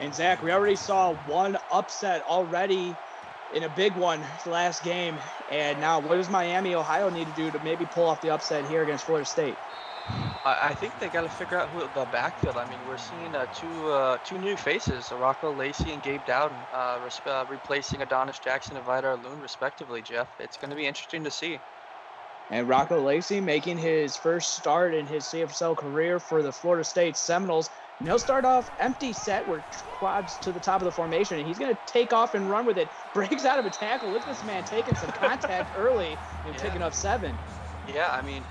And Zach, we already saw one upset already in a big one last game. And now what does Miami, Ohio need to do to maybe pull off the upset here against Florida State? I think they got to figure out who the backfield. I mean, we're seeing two new faces, Rocco Lacey and Gabe Dowden, replacing Adonis Jackson and Vidar Loon, respectively, Jeff. It's going to be interesting to see. And Rocco Lacey making his first start in his CFSL career for the Florida State Seminoles. And he'll start off empty set where quads to the top of the formation, and he's going to take off and run with it. Breaks out of a tackle. Look at this man taking some contact early and picking up 7. Yeah, I mean,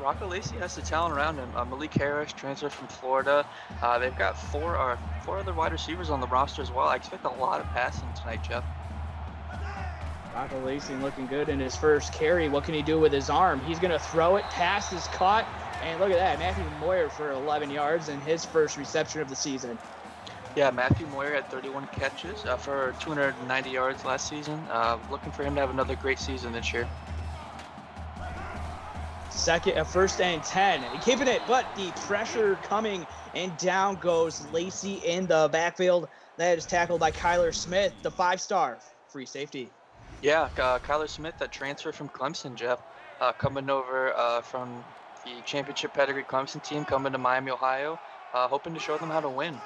Rocco Lacey has the talent around him. Malik Harris, transfer from Florida. They've got four other wide receivers on the roster as well. I expect a lot of passing tonight, Jeff. Rocco Lacey looking good in his first carry. What can he do with his arm? He's going to throw it. Pass is caught. And look at that. Matthew Moyer for 11 yards in his first reception of the season. Yeah, Matthew Moyer had 31 catches for 290 yards last season. Looking for him to have another great season this year. First and 10. Keeping it, but the pressure coming, and down goes Lacey in the backfield. That is tackled by Kyler Smith, the 5-star free safety. Yeah, Kyler Smith, that transfer from Clemson, Jeff, coming over from the championship pedigree Clemson team, coming to Miami, Ohio, hoping to show them how to win.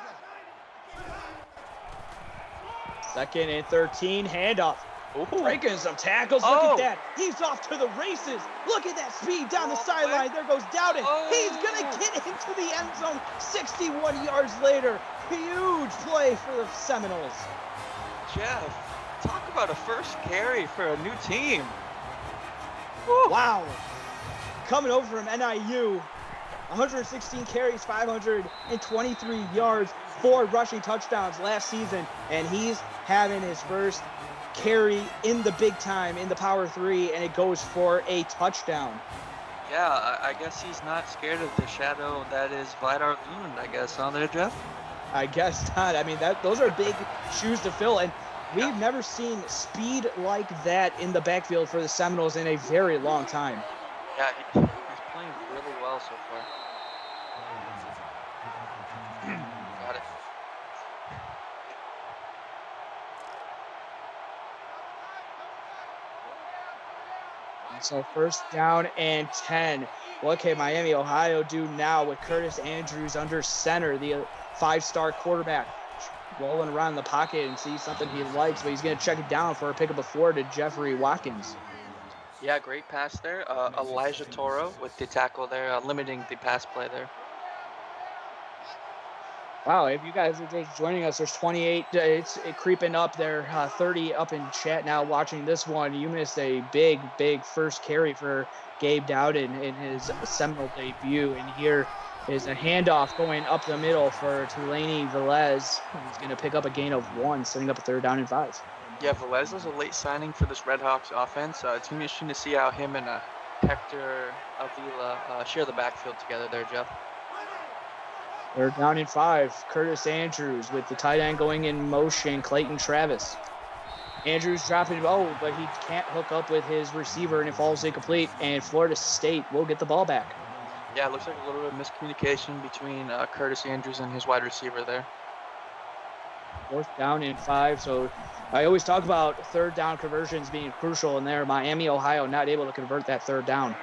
2nd and 13, handoff. Ooh. Breaking some tackles. Look at that. He's off to the races. Look at that speed down the sideline. There goes Dowden. He's going to get into the end zone 61 yards later. Huge play for the Seminoles. Jeff, talk about a first carry for a new team. Woo. Wow. Coming over from NIU, 116 carries, 523 yards, 4 rushing touchdowns last season, and he's having his first carry in the big time in the Power 3, and it goes for a touchdown. Yeah, I guess he's not scared of the shadow that is Vidar Loon, I guess, on there, Jeff? I guess not. I mean, those are big shoes to fill, and we've never seen speed like that in the backfield for the Seminoles in a very long time. Yeah, he's playing really well so far. Got it. So first down and 10. What can Miami, Ohio do now with Curtis Andrews under center, the 5-star quarterback, rolling around the pocket and see something he likes, but he's going to check it down for a pickup of 4 to Jeffrey Watkins. Yeah, great pass there. Elijah Toro with the tackle there, limiting the pass play there. Wow, if you guys are just joining us, there's 28. It's creeping up there, 30 up in chat now watching this one. You missed a big first carry for Gabe Dowden in his Seminole debut. And here is a handoff going up the middle for Tulane Velez. He's going to pick up a gain of 1, setting up a 3rd down and 5. Yeah, Velez was a late signing for this Redhawks offense. It's going to be interesting to see how him and Hector Avila share the backfield together there, Jeff. 3rd down and 5. Curtis Andrews with the tight end going in motion. Clayton Travis. Andrews dropping, but he can't hook up with his receiver, and it falls incomplete. And Florida State will get the ball back. Yeah, it looks like a little bit of miscommunication between Curtis Andrews and his wide receiver there. 4th down and 5. So I always talk about 3rd down conversions being crucial, and there Miami, Ohio not able to convert that 3rd down.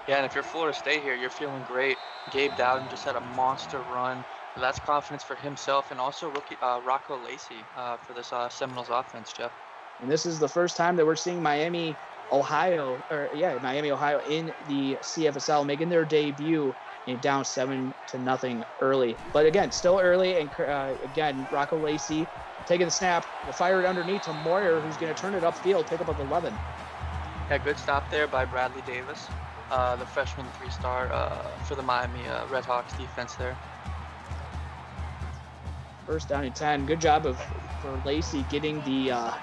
Yeah, and if you're Florida State here, you're feeling great. Gabe Dowden just had a monster run. That's confidence for himself and also rookie Rocco Lacey for this Seminoles offense, Jeff. And this is the first time that we're seeing Miami, Ohio in the CFSL making their debut and down 7-0 early. But again, still early, and again, Rocco Lacey taking the snap, will fire it underneath to Moyer, who's going to turn it upfield, pick up 11. Yeah, good stop there by Bradley Davis, the freshman 3-star for the Miami Redhawks defense there. 1st down and 10. Good job for Lacey getting the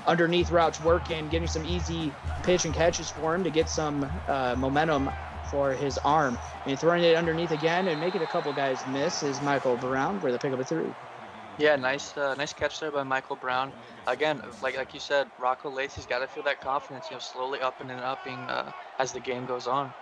underneath routes working, getting some easy pitch and catches for him to get some momentum for his arm. And throwing it underneath again and making a couple guys miss is Michael Brown for the pick of a 3. Yeah, nice catch there by Michael Brown. Again, like you said, Rocco Lacey's got to feel that confidence, slowly upping and upping as the game goes on.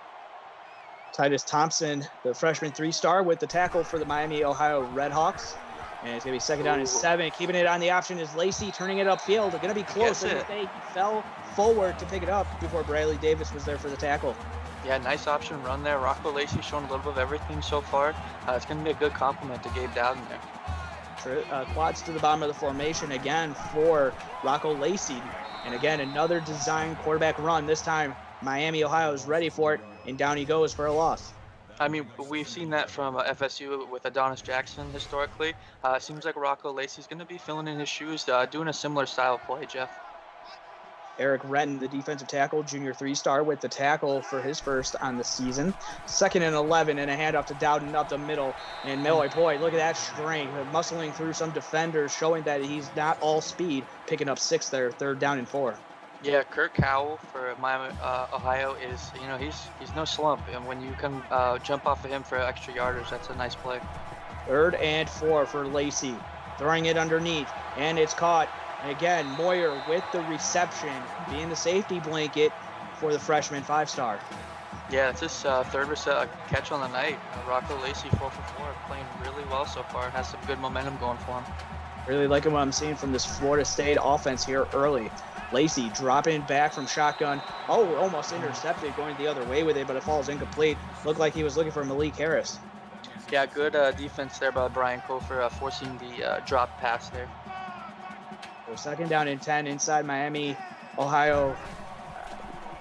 Titus Thompson, the freshman 3-star, with the tackle for the Miami, Ohio Redhawks. And it's going to be second down and Ooh. 7. Keeping it on the option is Lacey, turning it upfield. Going to be close. Gets it. They fell forward to pick it up before Bradley Davis was there for the tackle. Yeah, nice option run there. Rocco Lacey showing a little bit of everything so far. It's going to be a good compliment to Gabe Dowden there. Quads to the bottom of the formation again for Rocco Lacey. And again, another design quarterback run. This time, Miami, Ohio is ready for it, and down he goes for a loss. I mean, we've seen that from FSU with Adonis Jackson historically. Seems like Rocco Lacey's going to be filling in his shoes, doing a similar style of play, Jeff. Eric Renton, the defensive tackle, junior 3-star, with the tackle for his first on the season. 2nd and 11, and a handoff to Dowden up the middle. And boy, look at that strength, muscling through some defenders, showing that he's not all speed, picking up 6 there, 3rd down and 4. Yeah, Kurt Cowell for Miami, Ohio is, he's no slump, and when you can jump off of him for extra yardage, that's a nice play. 3rd and 4 for Lacey, throwing it underneath, and it's caught. And again, Moyer with the reception, being the safety blanket for the freshman 5-star. Yeah, it's his 3rd catch on the night. Rocco Lacey 4 for 4, playing really well so far. Has some good momentum going for him. Really liking what I'm seeing from this Florida State offense here early. Lacey dropping back from shotgun. Oh, almost intercepted, going the other way with it, but it falls incomplete. Looked like he was looking for Malik Harris. Yeah, good defense there by Brian Kofer, forcing the drop pass there. So 2nd down and 10 inside Miami, Ohio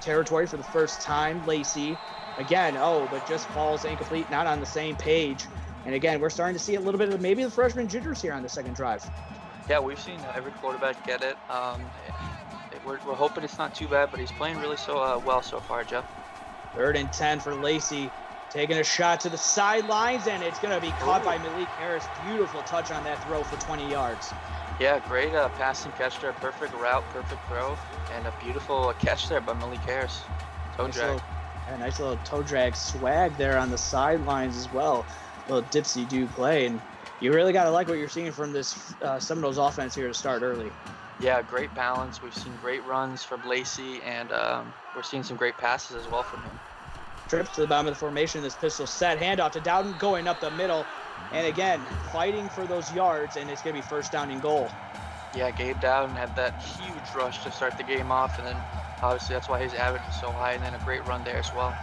territory for the first time. Lacey again, but just falls incomplete, not on the same page. And again, we're starting to see a little bit of maybe the freshman jitters here on the second drive. Yeah, we've seen every quarterback get it. We're hoping it's not too bad, but he's playing really well so far, Jeff. 3rd and 10 for Lacey, taking a shot to the sidelines, and it's going to be caught by Malik Harris. Beautiful touch on that throw for 20 yards. Yeah, great passing catch there. Perfect route, perfect throw, and a beautiful catch there by Malik Harris. Toe drag. Nice little toe drag swag there on the sidelines as well. Little dipsy-do play, and you really got to like what you're seeing from this Seminoles offense here to start early. Yeah, great balance. We've seen great runs from Lacey, and we're seeing some great passes as well from him. Trip to the bottom of the formation. This pistol set. Handoff to Dowden going up the middle. And again, fighting for those yards, and it's going to be 1st down and goal. Yeah, Gabe Dowden had that huge rush to start the game off, and then obviously that's why his average is so high, and then a great run there as well.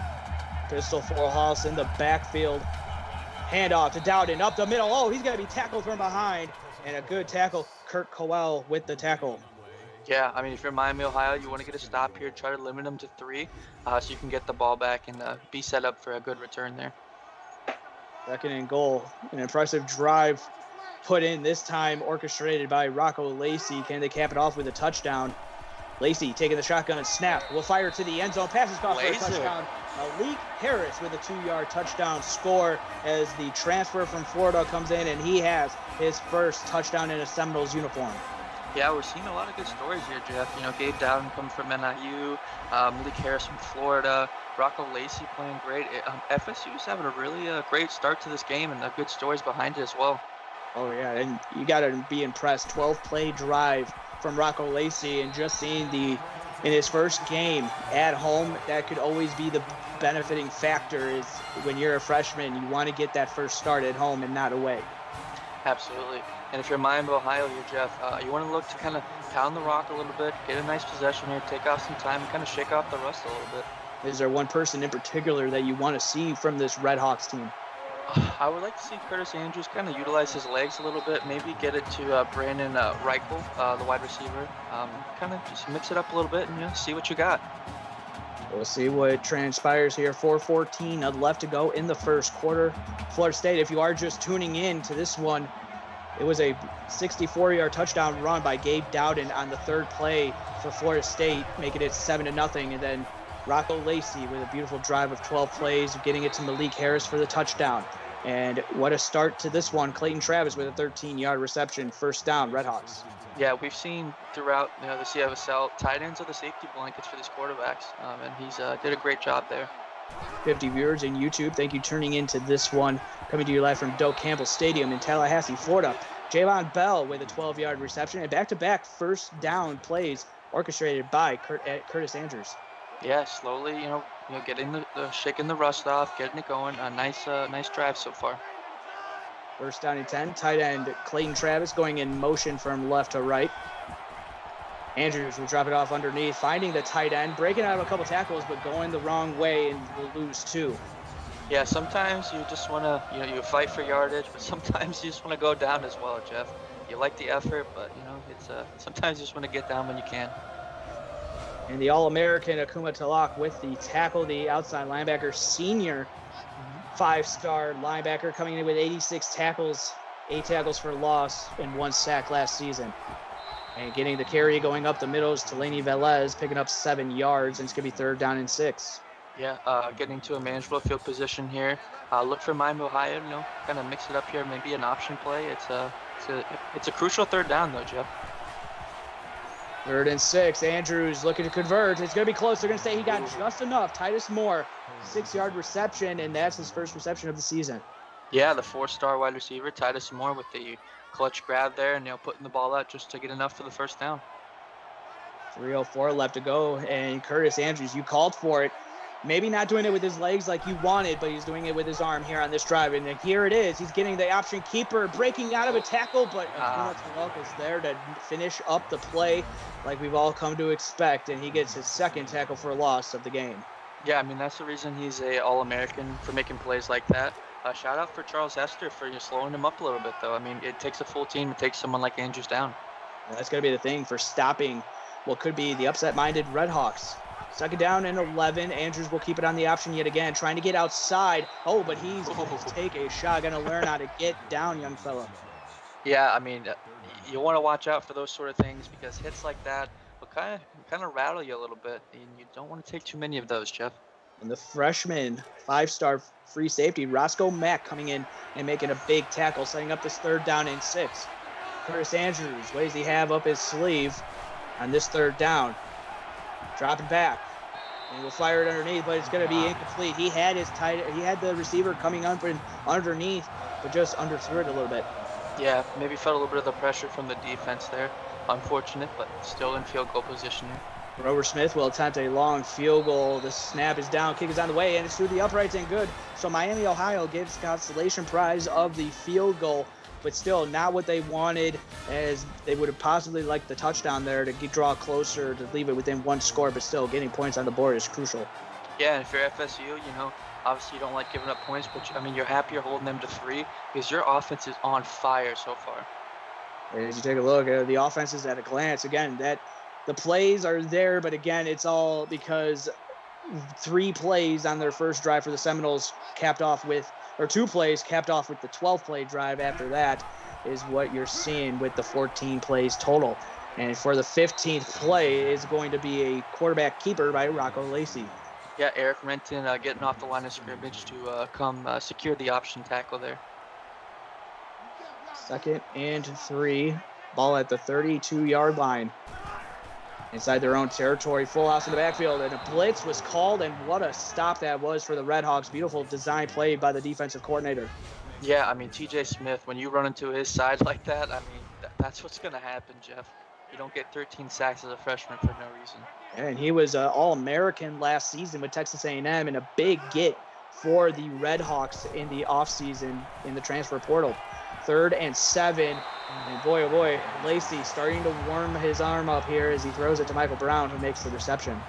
Pistol for Hollis in the backfield. Handoff to Dowden up the middle. Oh, he's going to be tackled from behind. And a good tackle. Kurt Coel with the tackle. Yeah, I mean, if you're Miami, Ohio, you want to get a stop here. Try to limit them to 3 so you can get the ball back and be set up for a good return there. 2nd and goal. An impressive drive put in this time, orchestrated by Rocco Lacey. Can they cap it off with a touchdown? Lacey taking the shotgun and snap. Will fire to the end zone. Passes caught for a touchdown. Malik Harris with a 2-yard touchdown score as the transfer from Florida comes in, and he has his first touchdown in a Seminoles uniform. Yeah, we're seeing a lot of good stories here, Jeff. Gabe Dowden coming from NIU, Malik Harris from Florida, Rocco Lacey playing great. FSU is having a really great start to this game, and good stories behind it as well. Oh, yeah, and you got to be impressed. 12-play drive from Rocco Lacey, and just seeing in his first game at home, that could always be the benefiting factor is when you're a freshman, you want to get that first start at home and not away. Absolutely. And if you're Miami, Ohio here, Jeff, you want to look to kind of pound the rock a little bit, get a nice possession here, take off some time, and kind of shake off the rust a little bit. Is there one person in particular that you want to see from this Red Hawks team? I would like to see Curtis Andrews kind of utilize his legs a little bit, maybe get it to Brandon Reichel, the wide receiver. Kind of just mix it up a little bit and see what you got. We'll see what transpires here. 4:14 left to go in the first quarter. Florida State, if you are just tuning in to this one, it was a 64-yard touchdown run by Gabe Dowden on the 3rd play for Florida State, making it 7-0. And then Rocco Lacey with a beautiful drive of 12 plays, getting it to Malik Harris for the touchdown. And what a start to this one. Clayton Travis with a 13-yard reception, 1st down, Red Hawks. Yeah, we've seen throughout the CFSL, tight ends are the safety blankets for these quarterbacks, and he's did a great job there. 50 viewers in YouTube. Thank you tuning into this one. Coming to you live from Doak Campbell Stadium in Tallahassee, Florida. Javon Bell with a 12-yard reception and back-to-back 1st down plays orchestrated by Curtis Andrews. Yeah, slowly, getting the shaking the rust off, getting it going. A nice drive so far. First down and 10. Tight end Clayton Travis going in motion from left to right. Andrews will drop it off underneath, finding the tight end, breaking out of a couple tackles, but going the wrong way and will lose 2. Yeah, sometimes you just want to, you fight for yardage, but sometimes you just want to go down as well, Jeff. You like the effort, but, it's sometimes you just want to get down when you can. And the All-American Akuma Talak with the tackle, the outside linebacker, senior 5-star linebacker coming in with 86 tackles, 8 tackles for loss, and 1 sack last season. And getting the carry going up the middle is Delaney Velez, picking up 7 yards, and it's going to be 3rd down and 6. Yeah, getting to a manageable field position here. Look for MIAM, Ohio, kind of mix it up here, maybe an option play. It's a crucial 3rd down, though, Jeff. 3rd and 6. Andrews looking to convert. It's going to be close. They're going to say he got just enough. Titus Moore, 6-yard reception, and that's his first reception of the season. Yeah, the 4-star wide receiver, Titus Moore, with the clutch grab there and, putting the ball out just to get enough for the 1st down. 3:04 left to go, and Curtis Andrews, you called for it. Maybe not doing it with his legs like you wanted, but he's doing it with his arm here on this drive. And here it is. He's getting the option keeper, breaking out of a tackle, but Akuma Talak is there to finish up the play like we've all come to expect, and he gets his 2nd tackle for loss of the game. Yeah, I mean, that's the reason he's a All-American, for making plays like that. Shout out for Charles Hester for slowing him up a little bit, though. I mean, it takes a full team. It takes someone like Andrews down. And that's going to be the thing for stopping what could be the upset-minded Redhawks. 2nd down and 11. Andrews will keep it on the option yet again, trying to get outside. Oh, but he's going to take a shot. Going to learn how to get down, young fella. Yeah, I mean, you want to watch out for those sort of things, because hits like that will kind of rattle you a little bit, and you don't want to take too many of those, Jeff. And the freshman 5-star free safety, Roscoe Mack, coming in and making a big tackle, setting up this 3rd down and 6. Curtis Andrews, what does he have up his sleeve on this 3rd down? Dropping back. And he'll fire it underneath, but it's going to be incomplete. He had the receiver coming up and underneath, but just underthrew it a little bit. Yeah, maybe felt a little bit of the pressure from the defense there. Unfortunate, but still in field goal position here. Grover Smith will attempt a long field goal. The snap is down, kick is on the way, and it's through the uprights and good. So Miami, Ohio gives consolation prize of the field goal, but still not what they wanted, as they would have possibly liked the touchdown there to draw closer, to leave it within 1 score, but still getting points on the board is crucial. Yeah, and if you're FSU, obviously you don't like giving up points, but I mean, you're happy you're holding them to 3, because your offense is on fire so far. As you take a look at the offenses at a glance, again, that the plays are there, but again, it's all because 3 plays on their first drive for the Seminoles capped off with, or 2 plays capped off with the 12-play drive after that is what you're seeing with the 14 plays total. And for the 15th play is going to be a quarterback keeper by Rocco Lacey. Yeah, Eric Renton getting off the line of scrimmage to come secure the option tackle there. 2nd and 3, ball at the 32-yard line. Inside their own territory, full house in the backfield, and a blitz was called, and what a stop that was for the Redhawks. Beautiful design play by the defensive coordinator. Yeah, I mean, TJ Smith, when you run into his side like that, I mean, that's what's going to happen, Jeff. You don't get 13 sacks as a freshman for no reason. And he was All-American last season with Texas A&M, and a big get for the Redhawks in the offseason in the transfer portal. 3rd and 7. And boy, oh boy, Lacey starting to warm his arm up here as he throws it to Michael Brown, who makes the reception.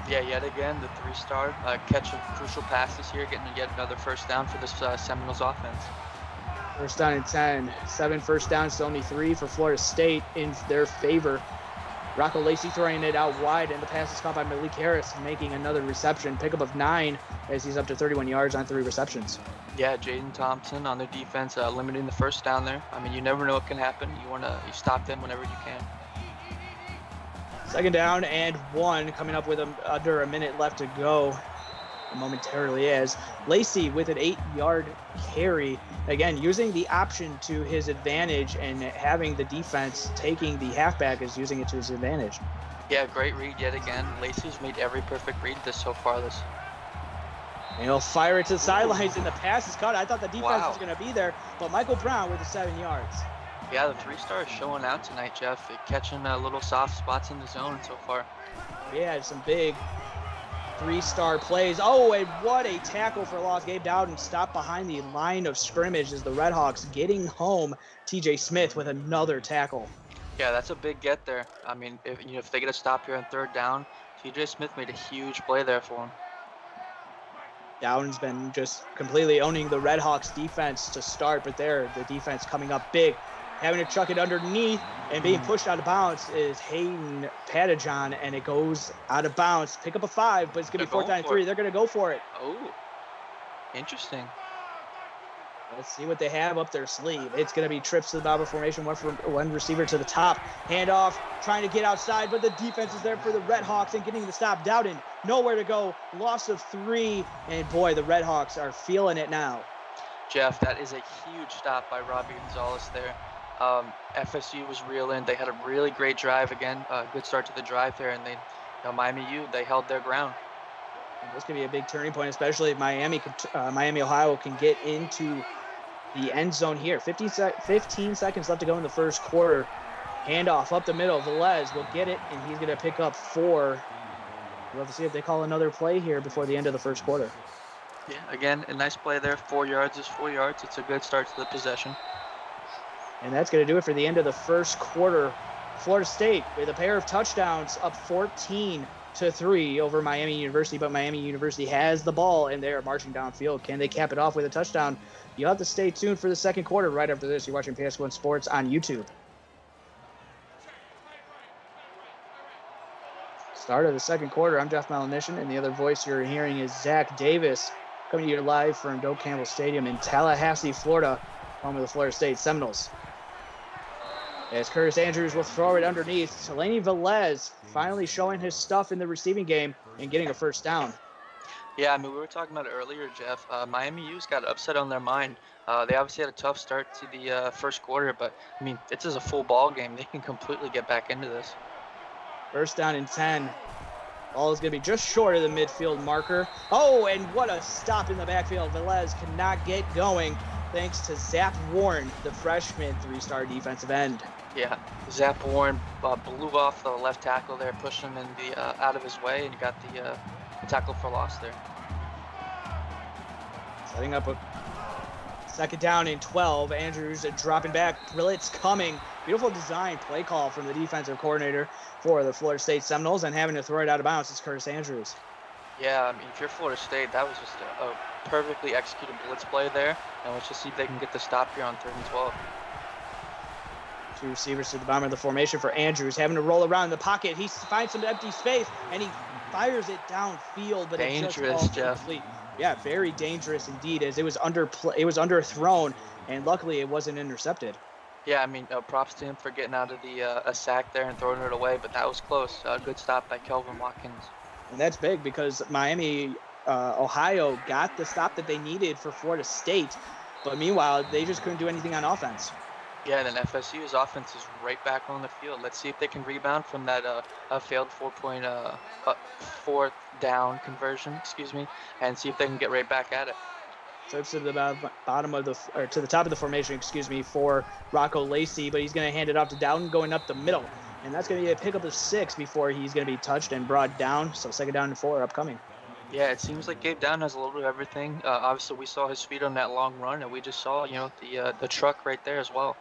Yeah, yet again, the 3-star catch of crucial passes here, getting yet another 1st down for this Seminoles offense. 1st down and 10. 7 first downs to only 3 for Florida State in their favor. Rocco Lacey throwing it out wide, and the pass is caught by Malik Harris, making another reception. Pickup of 9 as he's up to 31 yards on 3 receptions. Yeah, Jaden Thompson on their defense, limiting the 1st down there. I mean, you never know what can happen. You stop them whenever you can. 2nd down and 1, coming up with under a minute left to go. Momentarily as Lacey with an 8-yard carry, again using the option to his advantage, and having the defense taking the halfback is using it to his advantage. Yeah, great read yet again. Lacey's made every perfect read so far. And he'll fire it to the sidelines, and the pass is caught. I thought the defense was going to be there, but Michael Brown with the 7 yards. Yeah, the 3-star is showing out tonight, Jeff. Catching little soft spots in the zone so far. Yeah, some big 3-star plays. Oh, and what a tackle for loss. Gabe Dowden stopped behind the line of scrimmage as the Redhawks getting home. TJ Smith with another tackle. Yeah, that's a big get there. I mean, if they get a stop here on 3rd down, TJ Smith made a huge play there for him. Dowden's been just completely owning the Redhawks defense to start, but there, the defense coming up big. Having to chuck it underneath and being pushed out of bounds is Hayden Patajon, and it goes out of bounds. Pick up a 5, but it's going to be 4th down and 3. They're going to go for it. Oh, interesting. Let's see what they have up their sleeve. It's going to be trips to the Bobber formation, one receiver to the top. Handoff, trying to get outside, but the defense is there for the Redhawks and getting the stop. Dowden, nowhere to go. Loss of 3, and boy, the Redhawks are feeling it now. Jeff, that is a huge stop by Robbie Gonzalez there. FSU was reeling. They had a really great drive again. Good start to the drive there, and Miami U, they held their ground. And this could be a big turning point, especially if Miami, Ohio can get into the end zone here. 15 seconds left to go in the first quarter. Handoff up the middle. Velez will get it, and he's going to pick up 4. We'll have to see if they call another play here before the end of the first quarter. Yeah, again, a nice play there. 4 yards is 4 yards. It's a good start to the possession. And that's going to do it for the end of the first quarter. Florida State with a pair of touchdowns, up 14-3 over Miami University, but Miami University has the ball, and they are marching downfield. Can they cap it off with a touchdown? You'll have to stay tuned for the second quarter. Right after this, you're watching PS1 Sports on YouTube. Start of the second quarter. I'm Jeff Malinition, and the other voice you're hearing is Zach Davis, coming to you live from Doak Campbell Stadium in Tallahassee, Florida, home of the Florida State Seminoles. As Curtis Andrews will throw it underneath. Delaney Velez finally showing his stuff in the receiving game and getting a first down. Yeah, I mean, we were talking about it earlier, Jeff. Miami U's got upset on their mind. They obviously had a tough start to the first quarter, but, I mean, this is a full ball game. They can completely get back into this. First down and 10. Ball is going to be just short of the midfield marker. Oh, and what a stop in the backfield. Velez cannot get going thanks to Zap Warren, the freshman 3-star defensive end. Yeah, Zap Warren blew off the left tackle there, pushed him in out of his way, and got the tackle for loss there. Setting up a second down and 12. Andrews dropping back. Blitz coming. Beautiful design play call from the defensive coordinator for the Florida State Seminoles, and having to throw it out of bounds is Curtis Andrews. Yeah, I mean, if you're Florida State, that was just a perfectly executed blitz play there. And let's just see if they can get the stop here on 3rd and 12. 2 receivers to the bottom of the formation for Andrews, having to roll around in the pocket. He finds some empty space, and he fires it downfield, but dangerous, it just Jeff. Complete. Yeah, very dangerous indeed, as it was underthrown, and luckily it wasn't intercepted. Yeah, I mean, props to him for getting out of the a sack there and throwing it away, but that was close. Good stop by Kelvin Watkins. And that's big because Miami, Ohio got the stop that they needed for Florida State, but meanwhile, they just couldn't do anything on offense. Yeah, and then FSU's offense is right back on the field. Let's see if they can rebound from that failed 4th down conversion, and see if they can get right back at it. Trips to the bottom of to the top of the formation, for Rocco Lacey, but he's going to hand it off to Dowden going up the middle. And that's going to be a pickup of 6 before he's going to be touched and brought down. So second down and 4 upcoming. Yeah, it seems like Gabe Dowden has a little bit of everything. Obviously, we saw his feet on that long run, and we just saw, the truck right there as well.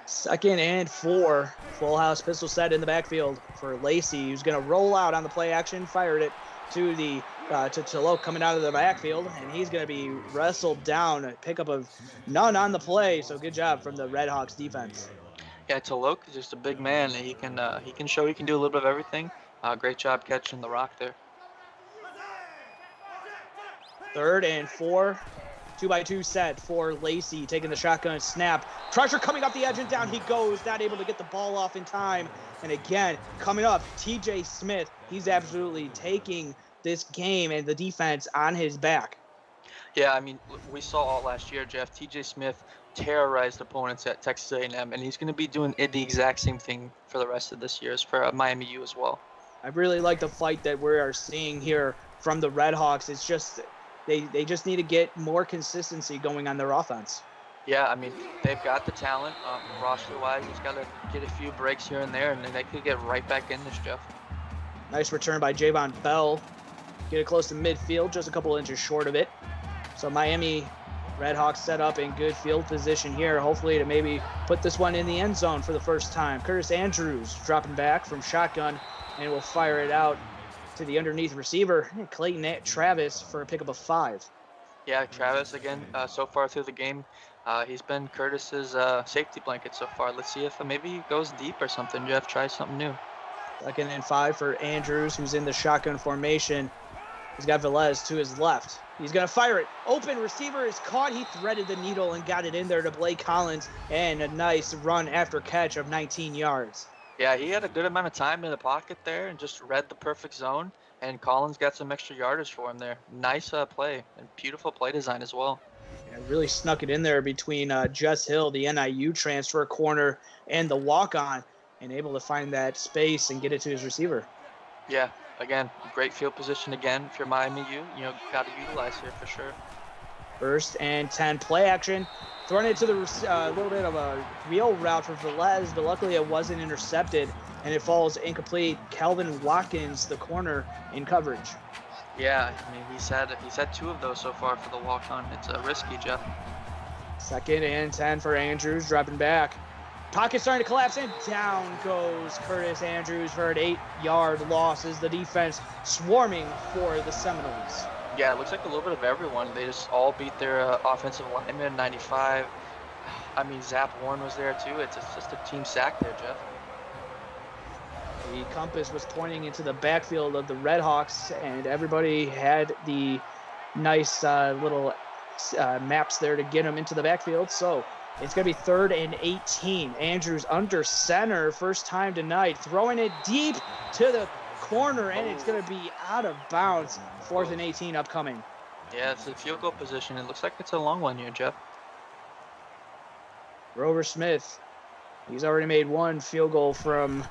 Second and 4. Full house pistol set in the backfield for Lacey, who's going to roll out on the play action, fired it to the to Taloke coming out of the backfield, and he's going to be wrestled down. A pickup of none on the play, so good job from the Redhawks defense. Yeah, Taloke is just a big man. He can show he can do a little bit of everything. Great job catching the rock there. 3rd and 4. 2-by-2 set for Lacey, taking the shotgun snap. Pressure coming off the edge and down he goes, not able to get the ball off in time. And again, coming up, TJ Smith, he's absolutely taking this game and the defense on his back. Yeah, I mean, we saw all last year, Jeff. TJ Smith terrorized opponents at Texas A&M, and he's going to be doing the exact same thing for the rest of this year for Miami U as well. I really like the fight that we are seeing here from the Redhawks. It's just they just need to get more consistency going on their offense. Yeah, I mean, they've got the talent. Roster-wise, he's got to get a few breaks here and there, and then they could get right back in this, Jeff. Nice return by Javon Bell. get it close to midfield, just a couple inches short of it. So Miami Redhawks set up in good field position here, hopefully to maybe put this one in the end zone for the first time. Curtis Andrews dropping back from shotgun and will fire it out to the underneath receiver, Clayton Travis, for a pickup of 5. Yeah, Travis again, so far through the game, he's been Curtis's safety blanket so far. Let's see if maybe he goes deep or something. Jeff, try something new. 2nd and 5 for Andrews, who's in the shotgun formation. He's got Velez to his left. He's going to fire it. Open receiver is caught. He threaded the needle and got it in there to Blake Collins, and a nice run after catch of 19 yards. Yeah, he had a good amount of time in the pocket there and just read the perfect zone, and Collins got some extra yardage for him there. Nice play and beautiful play design as well. Yeah, really snuck it in there between Jess Hill, the NIU transfer corner, and the walk-on, and able to find that space and get it to his receiver. Yeah, again, great field position again. If you're Miami U, got to utilize here for sure. 1st and 10, play action. Throwing it to the little bit of a wheel route for Velez, but luckily it wasn't intercepted, and it falls incomplete. Calvin Watkins, the corner, in coverage. Yeah, I mean, he's had 2 of those so far for the walk-on. It's risky, Jeff. 2nd and 10 for Andrews, dropping back. Pocket starting to collapse, and down goes Curtis Andrews for an 8-yard loss as the defense swarming for the Seminoles. Yeah, it looks like a little bit of everyone. They just all beat their offensive lineman, 95. I mean, Zap Warren was there too. It's just a team sack there, Jeff. The compass was pointing into the backfield of the Redhawks, and everybody had the nice little maps there to get them into the backfield. So it's going to be 3rd and 18. Andrews under center, first time tonight, throwing it deep to the corner, and it's going to be out of bounds. 4th and 18 upcoming. Yeah, it's a field goal position. It looks like it's a long one here, Jeff. Grover Smith, he's already made 1 field goal from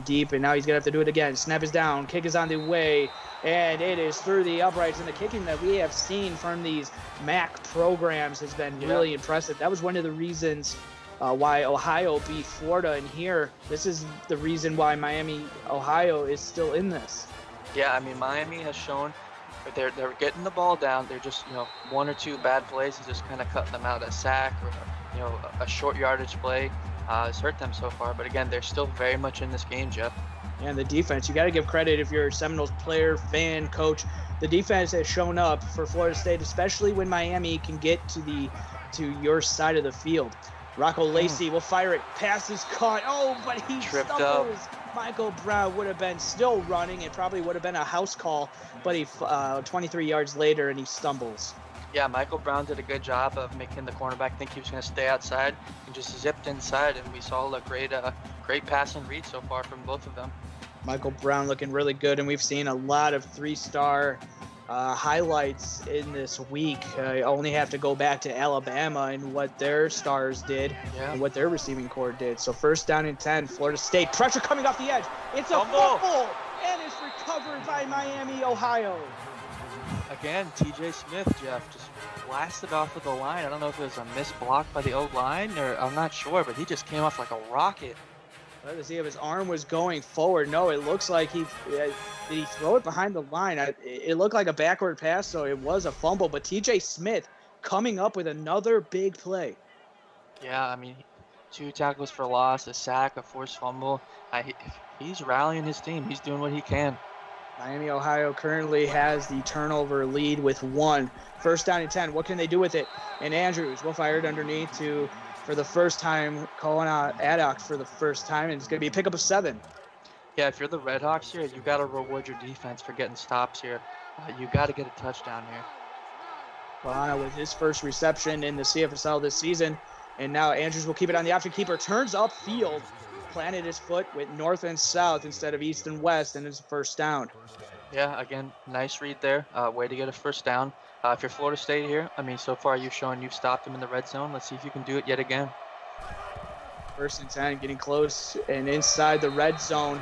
deep, and now he's going to have to do it again. Snap is down, kick is on the way, and it is through the uprights. And the kicking that we have seen from these MAC programs has been really impressive. That was one of the reasons why Ohio beat Florida, and here, this is the reason why Miami, Ohio is still in this. Yeah, I mean, Miami has shown that they're getting the ball down. They're just, 1 or 2 bad plays and just kind of cutting them out. A sack or, a short yardage play has hurt them so far. But again, they're still very much in this game, Jeff. And the defense, you got to give credit if you're a Seminoles player, fan, coach. The defense has shown up for Florida State, especially when Miami can get to your side of the field. Rocco Lacey will fire it. Pass is caught. Oh, but he tripped stumbles. up. Michael Brown would have been still running. It probably would have been a house call, but he 23 yards later, and he stumbles. Yeah, Michael Brown did a good job of making the cornerback think he was going to stay outside and just zipped inside, and we saw a great pass and read so far from both of them. Michael Brown looking really good, and we've seen a lot of 3-star highlights in this week. I only have to go back to Alabama and what their stars did and what their receiving corps did. So 1st down and 10, Florida State. Pressure coming off the edge. It's a fumble, and it's recovered by Miami, Ohio. Again, TJ Smith, Jeff, just blasted off of the line. I don't know if it was a missed block by the O-line, or I'm not sure, but he just came off like a rocket. Let us see if his arm was going forward. No, it looks like did he throw it behind the line? It looked like a backward pass, so it was a fumble. But TJ Smith coming up with another big play. Yeah, I mean, 2 tackles for loss, a sack, a forced fumble. He's rallying his team. He's doing what he can. Miami, Ohio currently has the turnover lead with 1. 1st down and 10. What can they do with it? And Andrews will fire it underneath for the first time, calling out Addox for the first time, and it's going to be a pickup of 7. Yeah, if you're the Redhawks here, you got to reward your defense for getting stops here. You got to get a touchdown here. Kalana with his first reception in the CFSL this season, and now Andrews will keep it on the option. Keeper turns upfield, planted his foot with north and south instead of east and west, and it's a 1st down. Yeah, again, nice read there. Way to get a 1st down. If you're Florida State here, I mean, so far you've shown you've stopped them in the red zone. Let's see if you can do it yet again. 1st and 10, getting close and inside the red zone.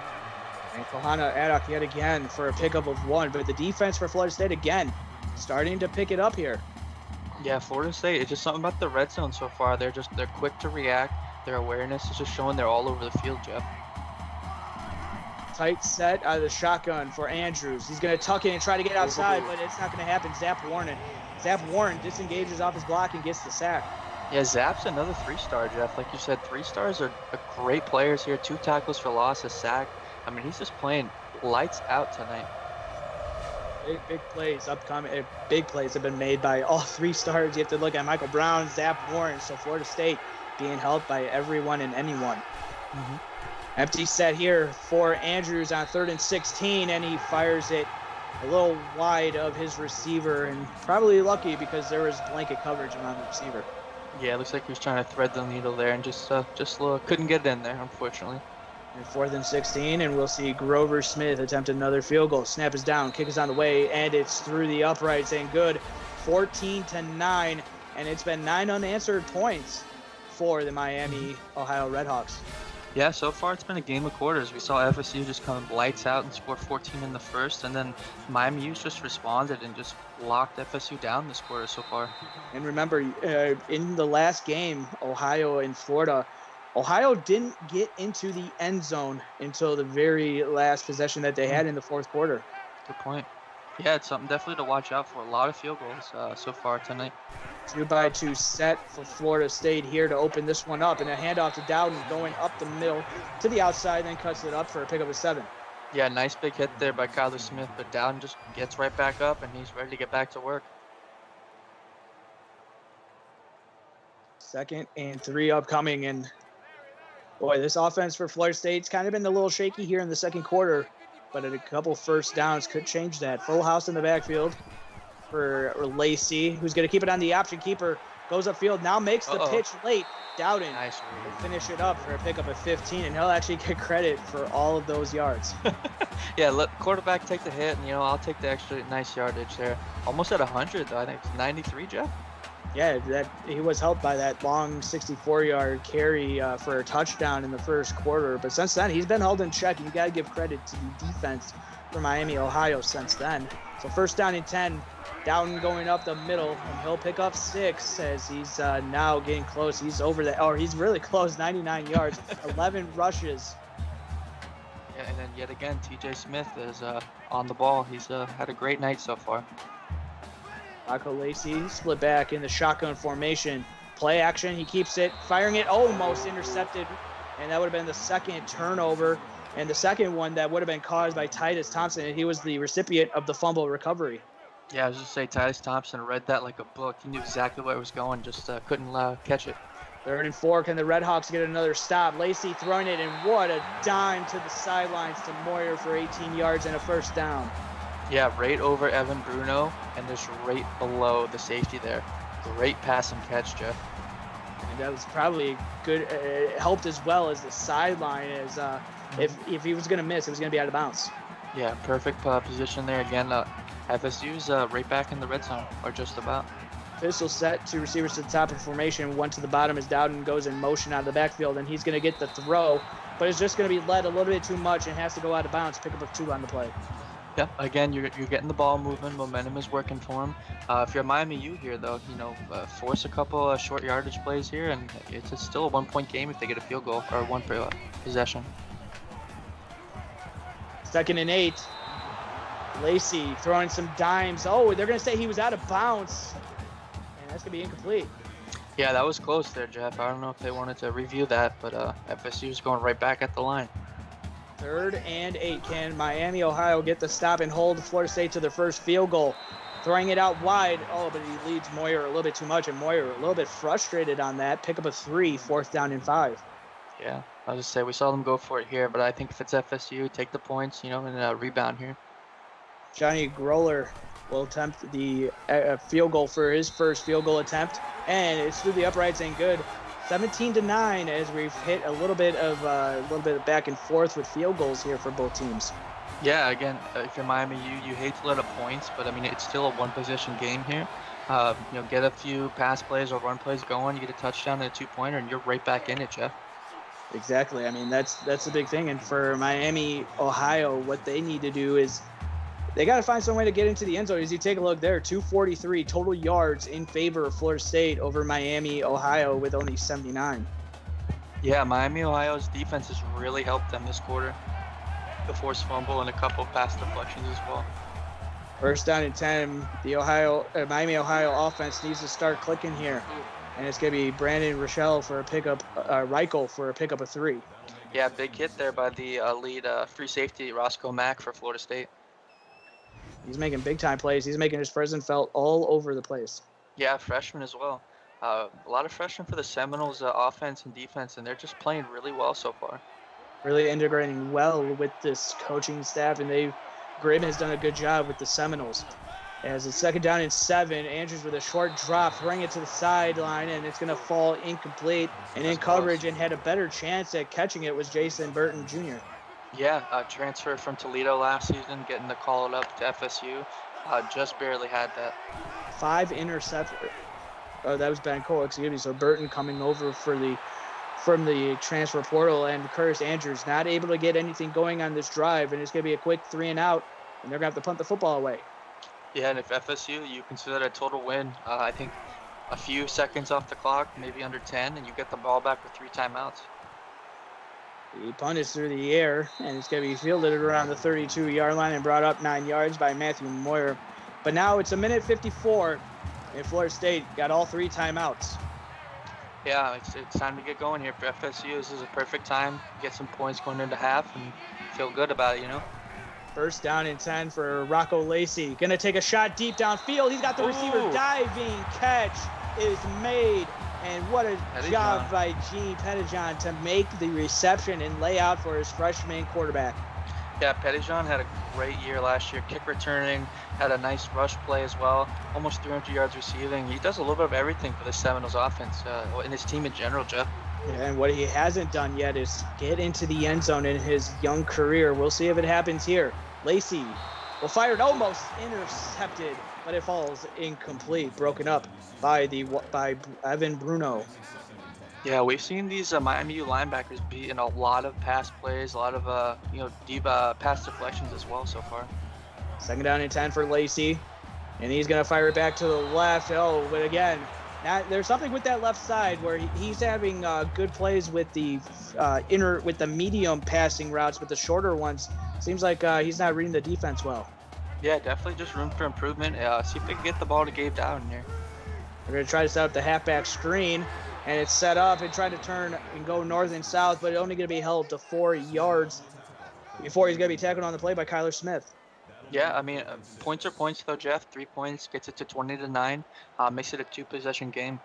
And Kohana Addock yet again for a pickup of 1. But the defense for Florida State, again, starting to pick it up here. Yeah, Florida State, it's just something about the red zone so far. They're quick to react. Their awareness is just showing they're all over the field, Jeff. Tight set out of the shotgun for Andrews. He's going to tuck in and try to get outside, but it's not going to happen. Zap Warren disengages off his block and gets the sack. Yeah, Zap's another 3-star, Jeff. Like you said, 3-stars are great players here. 2 tackles for loss, a sack. I mean, he's just playing lights out tonight. Big plays upcoming. Big plays have been made by all 3 stars. You have to look at Michael Brown, Zap Warren. So Florida State being helped by everyone and anyone. Empty set here for Andrews on 3rd and 16, and he fires it a little wide of his receiver, and probably lucky because there was blanket coverage around the receiver. Yeah, it looks like he was trying to thread the needle there and just couldn't get it in there, unfortunately. And 4th and 16, and we'll see Grover Smith attempt another field goal. Snap is down, kick is on the way, and it's through the uprights and good. 14-9, and it's been 9 unanswered points for the Miami, Ohio Redhawks. Yeah, so far it's been a game of quarters. We saw FSU just come lights out and score 14 in the first, and then Miami U's just responded and just locked FSU down this quarter so far. And remember, in the last game, Ohio and Florida, Ohio didn't get into the end zone until the very last possession that they had in the 4th quarter. Good point. Yeah, it's something definitely to watch out for. A lot of field goals so far tonight. 2-by-2 set for Florida State here to open this one up, and a handoff to Dowden going up the middle to the outside, then cuts it up for a pickup of 7. Yeah, nice big hit there by Kyler Smith, but Dowden just gets right back up, and he's ready to get back to work. 2nd and 3 upcoming, and boy, this offense for Florida State's kind of been a little shaky here in the 2nd quarter, but a couple first downs could change that. Full house in the backfield for Lacey, who's going to keep it on the option keeper, goes upfield, now makes the pitch late. Dowden nice will finish it up for a pickup of 15, and he'll actually get credit for all of those yards. Yeah, let quarterback take the hit, and, I'll take the extra nice yardage there. Almost at 100, though. I think it's 93, Jeff? Yeah, that he was helped by that long 64-yard carry for a touchdown in the 1st quarter. But since then, he's been held in check. You got to give credit to the defense for Miami, Ohio since then. So 1st down and 10, Dowden going up the middle, and he'll pick up 6 as he's now getting close. He's over that, or he's really close, 99 yards, 11 rushes. Yeah, and then yet again, TJ Smith is on the ball. He's had a great night so far. Rocco Lacey split back in the shotgun formation. Play action, he keeps it, firing it, almost intercepted. And that would have been the 2nd turnover. And the 2nd one that would have been caused by Titus Thompson, and he was the recipient of the fumble recovery. Yeah, I was just saying, Titus Thompson read that like a book. He knew exactly where it was going, just couldn't catch it. 3rd and 4, can the Redhawks get another stop? Lacey throwing it, and what a dime to the sidelines to Moyer for 18 yards and a 1st down. Yeah, right over Evan Bruno, and just right below the safety there. Great pass and catch, Jeff. And that was probably good. It helped as well as the sideline, as if he was going to miss, it was going to be out of bounds. Yeah, perfect position there again. FSU's right back in the red zone, or just about. Pistol set, 2 receivers to the top of formation, 1 to the bottom as Dowden goes in motion out of the backfield, and he's going to get the throw, but it's just going to be led a little bit too much and has to go out of bounds. Pick up of 2 on the play. Yeah, again, you're getting the ball moving. Momentum is working for him. If you're Miami U here, though, force a couple short yardage plays here, and it's still a 1-point game if they get a field goal or 1 possession. 2nd and 8. Lacey throwing some dimes. Oh, they're going to say he was out of bounds, and that's going to be incomplete. Yeah, that was close there, Jeff. I don't know if they wanted to review that, but FSU's going right back at the line. 3rd and 8. Can Miami, Ohio get the stop and hold Florida State to their first field goal? Throwing it out wide. Oh, but he leads Moyer a little bit too much, and Moyer a little bit frustrated on that. Pick up a 3, 4th down and 5. Yeah, I was just say we saw them go for it here, but I think if it's FSU, take the points, and rebound here. Johnny Groller will attempt the field goal for his first field goal attempt, and it's through the uprights and good. 17-9 as we've hit a little bit of back and forth with field goals here for both teams. Yeah, again, if you're Miami, you hate to let up points, but I mean it's still a 1-possession game here. Get a few pass plays or run plays going, you get a touchdown and a 2-pointer, and you're right back in it, Jeff. Exactly. I mean that's the big thing, and for Miami, Ohio, what they need to do is they got to find some way to get into the end zone. As you take a look there, 243 total yards in favor of Florida State over Miami, Ohio with only 79. Yeah, Miami, Ohio's defense has really helped them this quarter. the forced fumble and a couple pass deflections as well. First down and 10. The Miami, Ohio offense needs to start clicking here. And it's going to be Brandon Reichel for a pickup of 3. Yeah, big hit there by the lead free safety, Roscoe Mack for Florida State. He's making big-time plays. He's making his presence felt all over the place. Yeah, freshman as well. A lot of freshmen for the Seminoles offense and defense, and they're just playing really well so far. Really integrating well with this coaching staff, and Grimm has done a good job with the Seminoles. As it's 2nd down and 7, Andrews with a short drop, throwing it to the sideline, and it's going to fall incomplete. And in coverage and had a better chance at catching it was Jason Burton Jr. Yeah, transfer from Toledo last season, getting the call up to FSU. Just barely had that. 5 interceptions. Oh, that was Ben Cole, excuse me. So Burton coming over from the transfer portal, and Curtis Andrews not able to get anything going on this drive, and it's going to be a quick 3 and out, and they're going to have to punt the football away. Yeah, and if FSU, you consider that a total win, I think a few seconds off the clock, maybe under 10, and you get the ball back with 3 timeouts. The punt is through the air, and it's going to be fielded around the 32-yard line and brought up 9 yards by Matthew Moyer. But now it's 1:54, and Florida State got all 3 timeouts. Yeah, it's time to get going here for FSU. This is a perfect time to get some points going into half and feel good about it, you know? First down and 10 for Rocco Lacey. Going to take a shot deep downfield. He's got the receiver diving. Catch is made. And what a job by Gene Pettijohn to make the reception and lay out for his freshman quarterback. Yeah, Pettijohn had a great year last year. Kick returning, had a nice rush play as well. Almost 300 yards receiving. He does a little bit of everything for the Seminoles offense and his team in general, Jeff. And what he hasn't done yet is get into the end zone in his young career. We'll see if it happens here. Lacey will fire it, almost intercepted, but it falls incomplete, broken up by Evan Bruno. Yeah, we've seen these Miami U linebackers be in a lot of pass plays, a lot of deep pass deflections as well so far. 2nd down and 10 for Lacey, and he's gonna fire it back to the left. Oh, but again, there's something with that left side where he's having good plays with the medium passing routes, but the shorter ones seems like he's not reading the defense well. Yeah, definitely just room for improvement. See if they can get the ball to Gabe Dowden here. We're going to try to set up the halfback screen, and it's set up and try to turn and go north and south, but it's only going to be held to 4 yards before he's going to be tackled on the play by Kyler Smith. Yeah, I mean, points are points though, Jeff. 3 points gets it to 20-9, makes it a 2-possession game.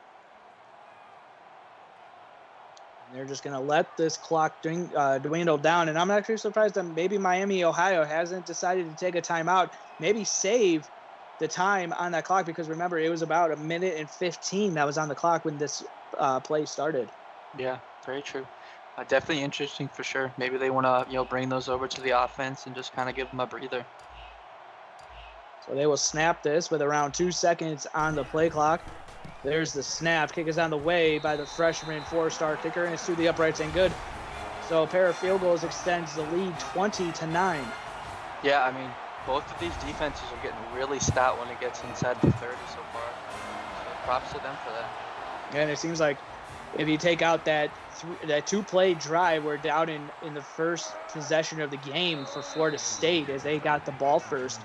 They're just going to let this clock dwindle down. And I'm actually surprised that maybe Miami, Ohio hasn't decided to take a timeout, maybe save the time on that clock, because remember, it was about 1:15 that was on the clock when this play started. Yeah, very true. Definitely interesting for sure. Maybe they want to, bring those over to the offense and just kind of give them a breather. So they will snap this with around 2 seconds on the play clock. There's the snap. Kick is on the way by the freshman 4-star kicker, and it's through the uprights and good. So a pair of field goals extends the lead 20-9. Yeah, I mean, both of these defenses are getting really stout when it gets inside the 30 so far. So props to them for that. And it seems like if you take out that 2-play drive, we're down in the first possession of the game for Florida State as they got the ball first.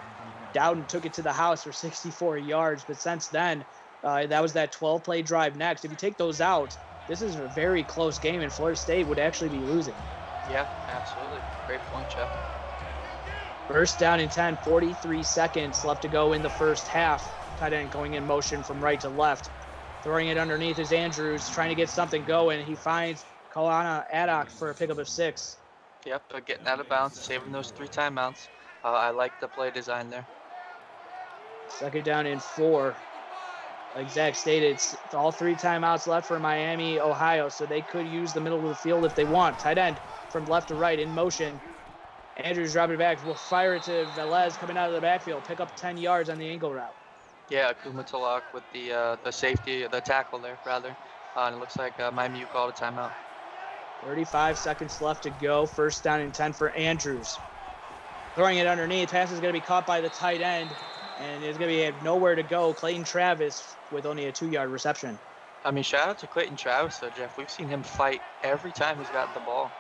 Dowden took it to the house for 64 yards, but since then, that was that 12-play drive next. If you take those out, this is a very close game, and Florida State would actually be losing. Yeah, absolutely. Great point, Jeff. First down and 10, 43 seconds left to go in the first half. Tight end going in motion from right to left. Throwing it underneath is Andrews, trying to get something going. He finds Kalana Addock for a pickup of 6. Yep, getting out of bounds, saving those 3 timeouts. I like the play design there. 2nd down and 4. Like Zach stated, it's all 3 timeouts left for Miami, Ohio, so they could use the middle of the field if they want. Tight end from left to right in motion. Andrews dropping it back. Will fire it to Velez coming out of the backfield. Pick up 10 yards on the angle route. Yeah, Kuma Talak with the safety, the tackle there, rather. And it looks like Miami called a timeout. 35 seconds left to go. First down and 10 for Andrews. Throwing it underneath. Pass is going to be caught by the tight end. And it's going to be nowhere to go. Clayton Travis with only a 2-yard reception. I mean, shout out to Clayton Travis, though, Jeff. We've seen him fight every time he's gotten the ball.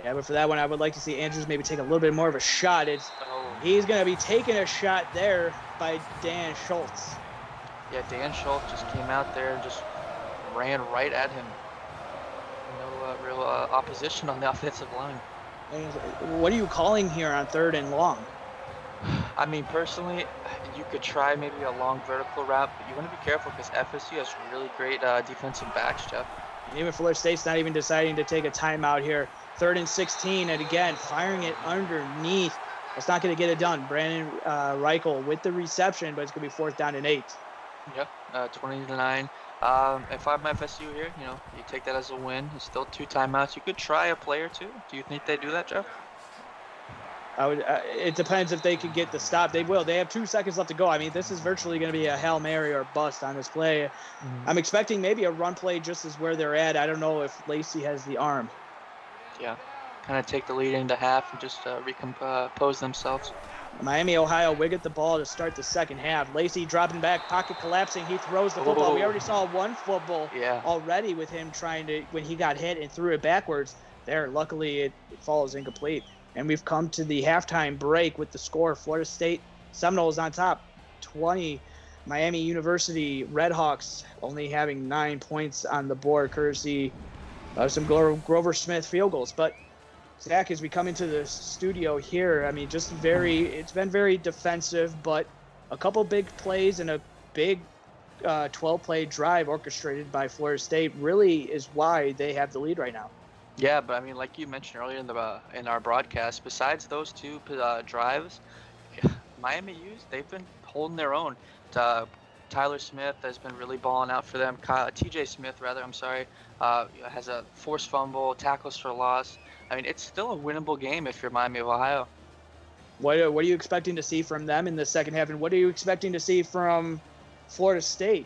Yeah, but for that one, I would like to see Andrews maybe take a little bit more of a shot. Oh. He's going to be taking a shot there by Dan Schultz. Yeah, Dan Schultz just came out there and just ran right at him. No real opposition on the offensive line. And what are you calling here on 3rd and long? I mean, personally, you could try maybe a long vertical route, but you want to be careful because FSU has really great defensive backs, Jeff. And even Florida State's not even deciding to take a timeout here. 3rd and 16, and again, firing it underneath. That's not going to get it done. Brandon Reichel with the reception, but it's going to be 4th down and 8. Yep, 20-9. If I'm FSU here, you take that as a win. It's still 2 timeouts. You could try a play or 2. Do you think they do that, Jeff? It depends if they could get the stop. They will. They have 2 seconds left to go. I mean, this is virtually going to be a Hail Mary or bust on this play. Mm-hmm. I'm expecting maybe a run play just as where they're at. I don't know if Lacey has the arm. Yeah, kind of take the lead into half and just recompose themselves. Miami, Ohio, will get the ball to start the second half. Lacey dropping back, pocket collapsing. He throws the football. We already saw one football already with him trying to, when he got hit and threw it backwards there. Luckily, it falls incomplete. And we've come to the halftime break with the score. Florida State Seminoles on top, 20. Miami University Redhawks only having 9 points on the board, courtesy of some Grover Smith field goals. But Zach, as we come into the studio here, I mean, it's been very defensive, but a couple big plays and a big 12-play drive orchestrated by Florida State really is why they have the lead right now. Yeah, but I mean, like you mentioned earlier in our broadcast, besides those 2 drives, Miami U's, they've been holding their own. Tyler Smith has been really balling out for them. TJ Smith, has a forced fumble, tackles for loss. I mean, it's still a winnable game if you're Miami of Ohio. What are you expecting to see from them in the second half, and what are you expecting to see from Florida State?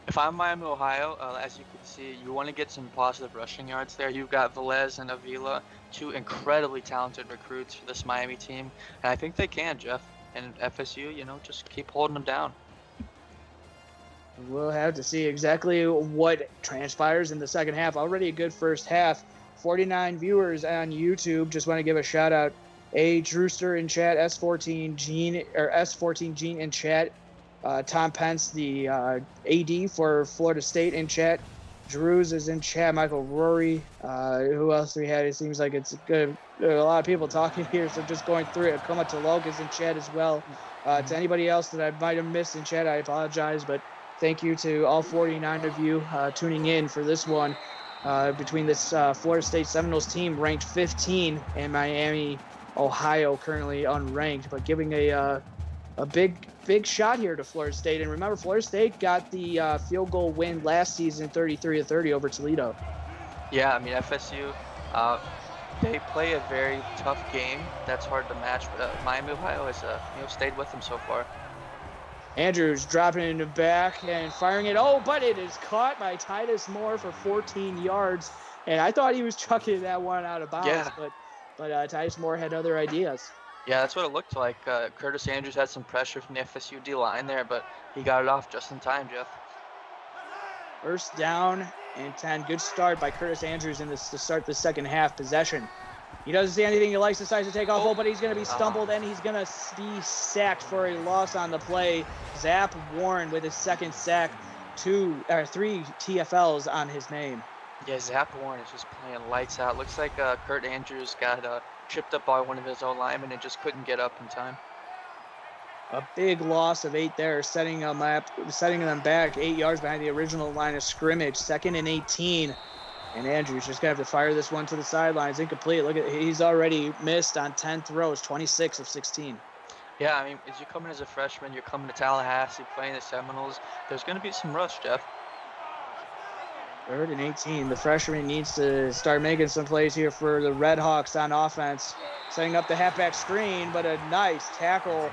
If I'm Miami, Ohio, as you can see, you want to get some positive rushing yards there. You've got Velez and Avila, 2 incredibly talented recruits for this Miami team. And I think they can, Jeff. And FSU, just keep holding them down. We'll have to see exactly what transpires in the second half. Already a good first half. 49 viewers on YouTube. Just want to give a shout out. A. Drewster in chat, S14 Gene in chat. Tom Pence, the AD for Florida State in chat. Drews is in chat. Michael Rory. Who else do we have? It seems like it's good. There are a lot of people talking here, so just going through it. Akuma Talok is in chat as well. To anybody else that I might have missed in chat, I apologize, but thank you to all 49 of you tuning in for this one between this Florida State Seminoles team ranked 15 and Miami, Ohio currently unranked, but giving a big shot here to Florida State. And remember, Florida State got the field goal win last season, 33-30 over Toledo. Yeah, I mean, FSU, they play a very tough game. That's hard to match, but Miami, Ohio has stayed with them so far. Andrews dropping it in the back and firing it. Oh, but it is caught by Titus Moore for 14 yards. And I thought he was chucking that one out of bounds, but Titus Moore had other ideas. Yeah, that's what it looked like. Curtis Andrews had some pressure from the FSU D-line there, but he got it off just in time, Jeff. First down and 10. Good start by Curtis Andrews in this to start the second half possession. He doesn't see anything. He likes decides to take off, but he's going to be stumbled, and he's going to be sacked for a loss on the play. Zap Warren with his second sack, 3 TFLs on his name. Yeah, Zap Warren is just playing lights out. Looks like Kurt Andrews got tripped up by one of his own linemen and just couldn't get up in time. A big loss of 8 there, setting them back 8 yards behind the original line of scrimmage. 2nd and 18. And Andrews just going to have to fire this one to the sidelines. Incomplete. Look at he's already missed on 10 throws, 26 of 16. Yeah, I mean, as you come in as a freshman, you're coming to Tallahassee, playing the Seminoles. There's going to be some rush, Jeff. 3rd and 18. The freshman needs to start making some plays here for the Redhawks on offense. Setting up the halfback screen, but a nice tackle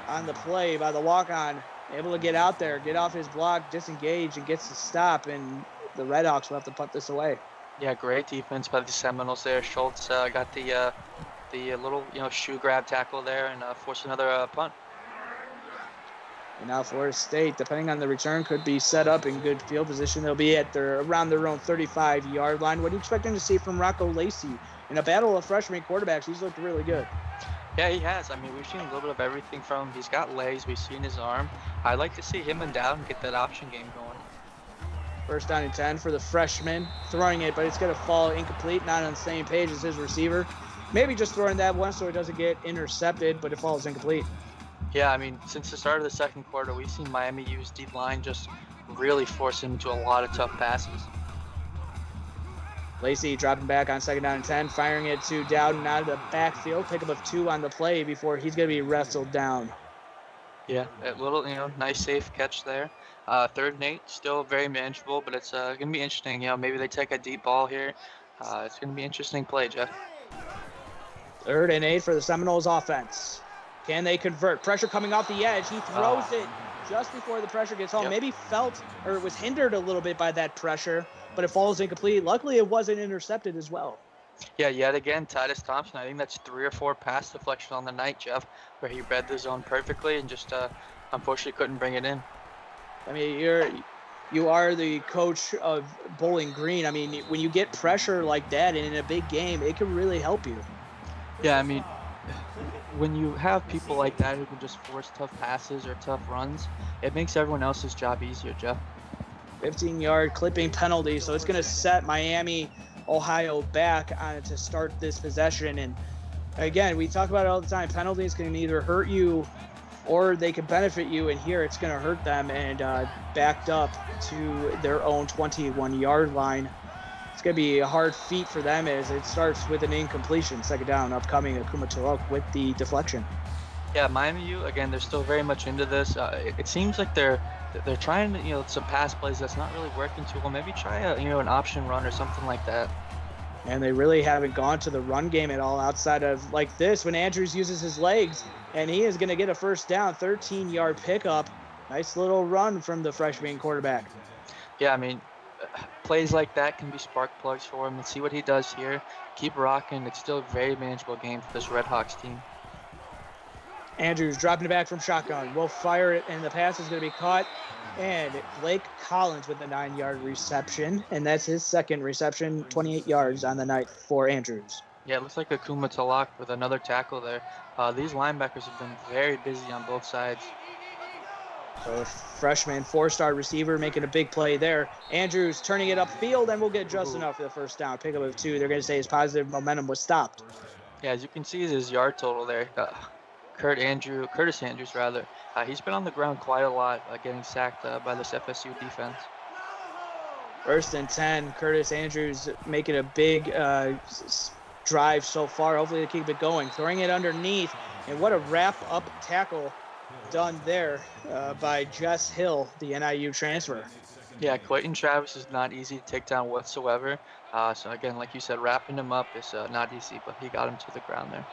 on the play by the walk-on. Able to get out there, get off his block, disengage, and gets the stop, and the Redhawks will have to punt this away. Yeah, great defense by the Seminoles there. Schultz got the little shoe grab tackle there and forced another punt. And now Florida State, depending on the return, could be set up in good field position. They'll be at around their own 35-yard line. What are you expecting to see from Rocco Lacey in a battle of freshman quarterbacks, he's looked really good. Yeah, he has. I mean, we've seen a little bit of everything from him. He's got legs. We've seen his arm. I'd like to see him and Dowden get that option game going. First down and 10 for the freshman. Throwing it, but it's going to fall incomplete, not on the same page as his receiver. Maybe just throwing that one so it doesn't get intercepted, but it falls incomplete. Yeah, I mean, since the start of the second quarter, we've seen Miami use deep line just really force him into a lot of tough passes. Lacey dropping back on second down and 10, firing it to Dowden out of the backfield. Pickup of 2 on the play before he's going to be wrestled down. Yeah, a little, nice safe catch there. Third and 8, still very manageable, but it's going to be interesting. Maybe they take a deep ball here. It's going to be an interesting play, Jeff. Third and 8 for the Seminoles offense. Can they convert? Pressure coming off the edge. He throws it just before the pressure gets home. Yep. Maybe felt or was hindered a little bit by that pressure, but it falls incomplete. Luckily, it wasn't intercepted as well. Yeah, yet again, Titus Thompson. I think that's 3 or 4 pass deflection on the night, Jeff, where he read the zone perfectly and just unfortunately couldn't bring it in. I mean, you are the coach of Bowling Green. I mean, when you get pressure like that and in a big game, it can really help you. Yeah, I mean, when you have people like that who can just force tough passes or tough runs, it makes everyone else's job easier, Jeff. 15-yard clipping penalty, so it's going to set Miami, Ohio back on to start this possession. And again, we talk about it all the time. Penalties can either hurt you or they can benefit you, and here it's going to hurt them, and backed up to their own 21-yard line. It's going to be a hard feat for them as it starts with an incompletion. Second down, upcoming Akuma Tulok with the deflection. Yeah, Miami U, again, they're still very much into this. It seems like they're trying to, some pass plays that's not really working too well. Maybe try an option run or something like that. And they really haven't gone to the run game at all outside of like this when Andrews uses his legs, and he is going to get a first down, 13-yard pickup. Nice little run from the freshman quarterback. Yeah, I mean, plays like that can be spark plugs for him, and see what he does here. Keep rocking. It's still a very manageable game for this Red Hawks team. Andrews dropping it back from shotgun. Will fire it, and the pass is going to be caught. And Blake Collins with a 9-yard reception, and that's his second reception, 28 yards on the night for Andrews. Yeah, it looks like Akuma Tulok with another tackle there. These linebackers have been very busy on both sides. So freshman 4-star receiver making a big play there. Andrews turning it upfield, and we'll get just enough for the first down. Pickup of 2. They're going to say his positive momentum was stopped. Yeah, as you can see, his yard total there. Curtis Andrews, he's been on the ground quite a lot, getting sacked by this FSU defense. First and 10, Curtis Andrews making a big drive so far. Hopefully they keep it going. Throwing it underneath, and what a wrap-up tackle done there by Jess Hill, the NIU transfer. Yeah, Clayton Travis is not easy to take down whatsoever. So again, like you said, wrapping him up is not easy, but he got him to the ground there.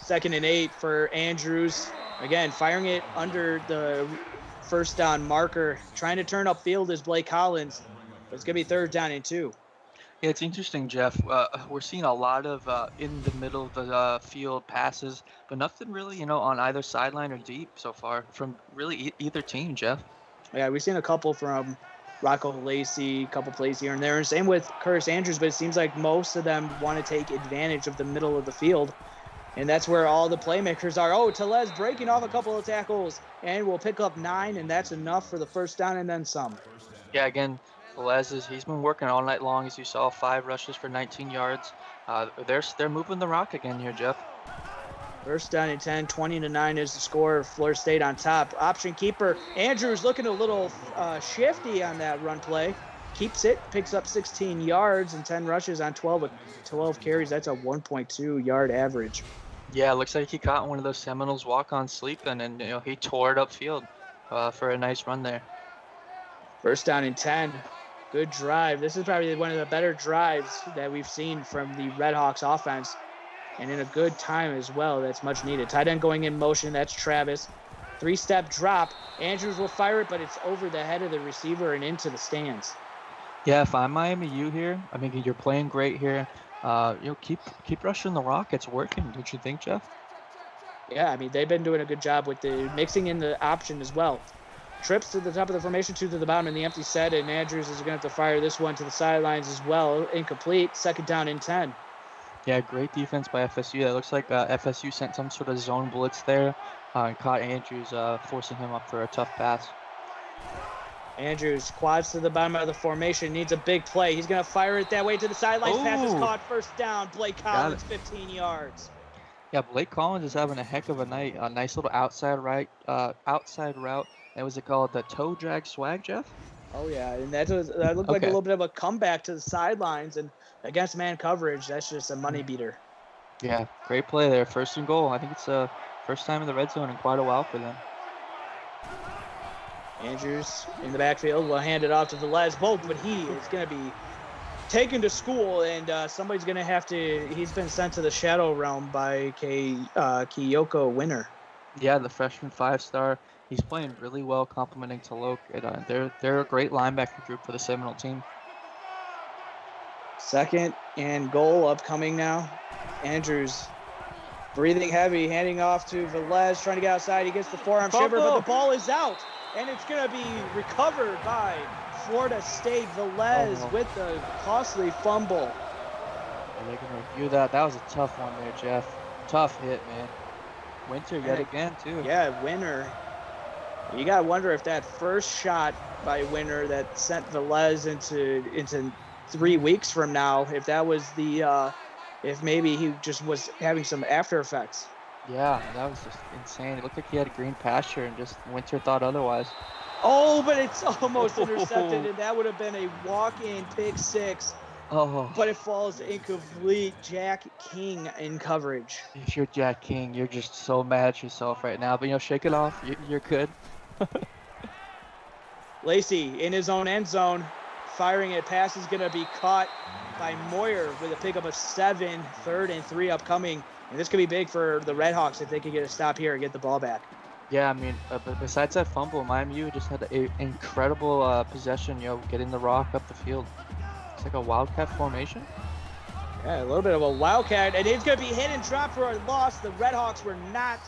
Second and 8 for Andrews. Again, firing it under the first down marker. Trying to turn upfield is Blake Collins. But it's going to be third down and 2. Yeah, it's interesting, Jeff. We're seeing a lot of in the middle of the field passes, but nothing really, on either sideline or deep so far from really either team, Jeff. Yeah, we've seen a couple from Rocco Lacey, a couple plays here and there. And same with Curtis Andrews, but it seems like most of them want to take advantage of the middle of the field. And that's where all the playmakers are. Oh, Tellez breaking off a couple of tackles, and we'll pick up 9, and that's enough for the first down and then some. Yeah, again, Tellez he's been working all night long, as you saw, 5 rushes for 19 yards. They're moving the rock again here, Jeff. First down and 10, 20-9 is the score. Florida State on top. Option keeper Andrews looking a little shifty on that run play. Keeps it, picks up 16 yards and 10 rushes on 12 carries. That's a 1.2 yard average. Yeah, it looks like he caught one of those Seminoles walk-on sleeping, and he tore it upfield for a nice run there. First down and 10. Good drive. This is probably one of the better drives that we've seen from the Red Hawks offense, and in a good time as well. That's much needed. Tight end going in motion. That's Travis. 3-step drop. Andrews will fire it, but it's over the head of the receiver and into the stands. Yeah, if I'm Miami U here, I mean, you're playing great here. Keep rushing the rock. It's working, don't you think, Jeff? Yeah, I mean, they've been doing a good job with the mixing in the option as well. Trips to the top of the formation, 2 to the bottom in the empty set, and Andrews is going to have to fire this one to the sidelines as well. Incomplete. 2nd down and 10. Yeah, great defense by FSU. It looks like FSU sent some sort of zone blitz there and caught Andrews, forcing him up for a tough pass. Andrews quads to the bottom of the formation, needs a big play. He's going to fire it that way to the sidelines. Pass is caught, 1st down. Blake Collins, 15 yards. Yeah, Blake Collins is having a heck of a night. A nice little outside route. And was it called the toe drag swag, Jeff? Oh yeah, and that looked like a little bit of a comeback to the sidelines, and against man coverage, that's just a money beater. Yeah, great play there. 1st and goal. I think it's first time in the red zone in quite a while for them. Andrews in the backfield will hand it off to Velez Bolt, but he is going to be taken to school, and somebody's going to have to. He's been sent to the Shadow Realm by Kiyoko Winner. Yeah, the freshman 5-star. He's playing really well, complimenting Talok. They're a great linebacker group for the Seminole team. 2nd and goal upcoming now. Andrews breathing heavy, handing off to Velez, trying to get outside. He gets the forearm shiver, but the ball is out, and it's going to be recovered by Florida State. Velez with the costly fumble. They're going to review that. That was a tough one there, Jeff. Tough hit, man. Winter yet again, too. Yeah, Winter. You got to wonder if that first shot by Winter that sent Velez into 3 weeks from now, if that was if maybe he just was having some after effects. Yeah, that was just insane. It looked like he had a green pasture, and just Winter thought otherwise. Oh, but it's almost intercepted, and that would have been a walk-in pick 6. Oh. But it falls incomplete. Jack King in coverage. If you're Jack King, you're just so mad at yourself right now. But, shake it off. You're good. Lacey in his own end zone, firing it. Pass is going to be caught by Moyer with a pickup of 7. 3rd and 3 upcoming. And this could be big for the Redhawks if they can get a stop here and get the ball back. Yeah, I mean, but besides that fumble, MIAM just had an incredible possession, getting the rock up the field. It's like a wildcat formation. Yeah, a little bit of a wildcat, and it's going to be hit and drop for a loss. The Redhawks were not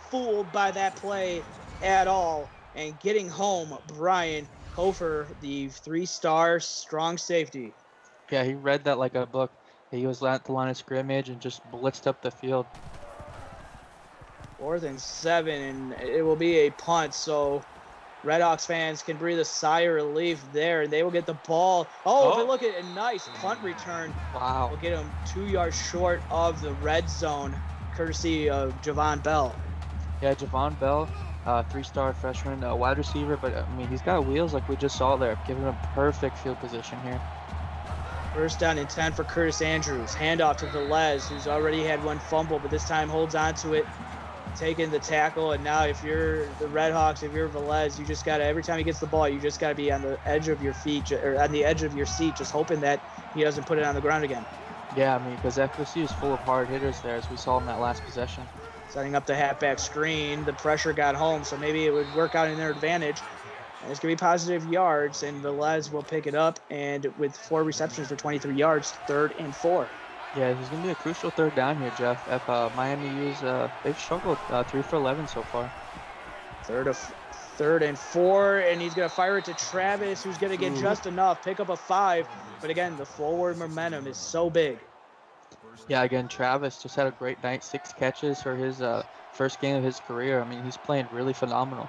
fooled by that play at all. And getting home, Brian Hofer, the 3-star strong safety. Yeah, he read that like a book. He was at the line of scrimmage and just blitzed up the field. 4th and 7, and it will be a punt, so Redhawks fans can breathe a sigh of relief there, and they will get the ball. But look at a nice punt return. Wow. We'll get him 2 yards short of the red zone, courtesy of Javon Bell. Yeah, Javon Bell, 3-star freshman, wide receiver, but I mean, he's got wheels like we just saw there, giving him perfect field position here. 1st down and 10 for Curtis Andrews. Handoff to Velez, who's already had 1 fumble, but this time holds on to it, taking the tackle. And now if you're the Redhawks, if you're Velez, you just got to, every time he gets the ball, you just got to be on the edge of your feet, or on the edge of your seat, just hoping that he doesn't put it on the ground again. Yeah, I mean, because FSU is full of hard hitters there, as we saw in that last possession. Setting up the halfback screen, the pressure got home, so maybe it would work out in their advantage. And it's going to be positive yards, and Velez will pick it up, and with 4 receptions for 23 yards, 3rd and 4. Yeah, this is going to be a crucial 3rd down here, Jeff. If Miami they've struggled 3 for 11 so far. 3rd and 4, and he's going to fire it to Travis, who's going to get just enough, pick up a 5. But again, the forward momentum is so big. Yeah, again, Travis just had a great night, 6 catches for his first game of his career. I mean, he's playing really phenomenal.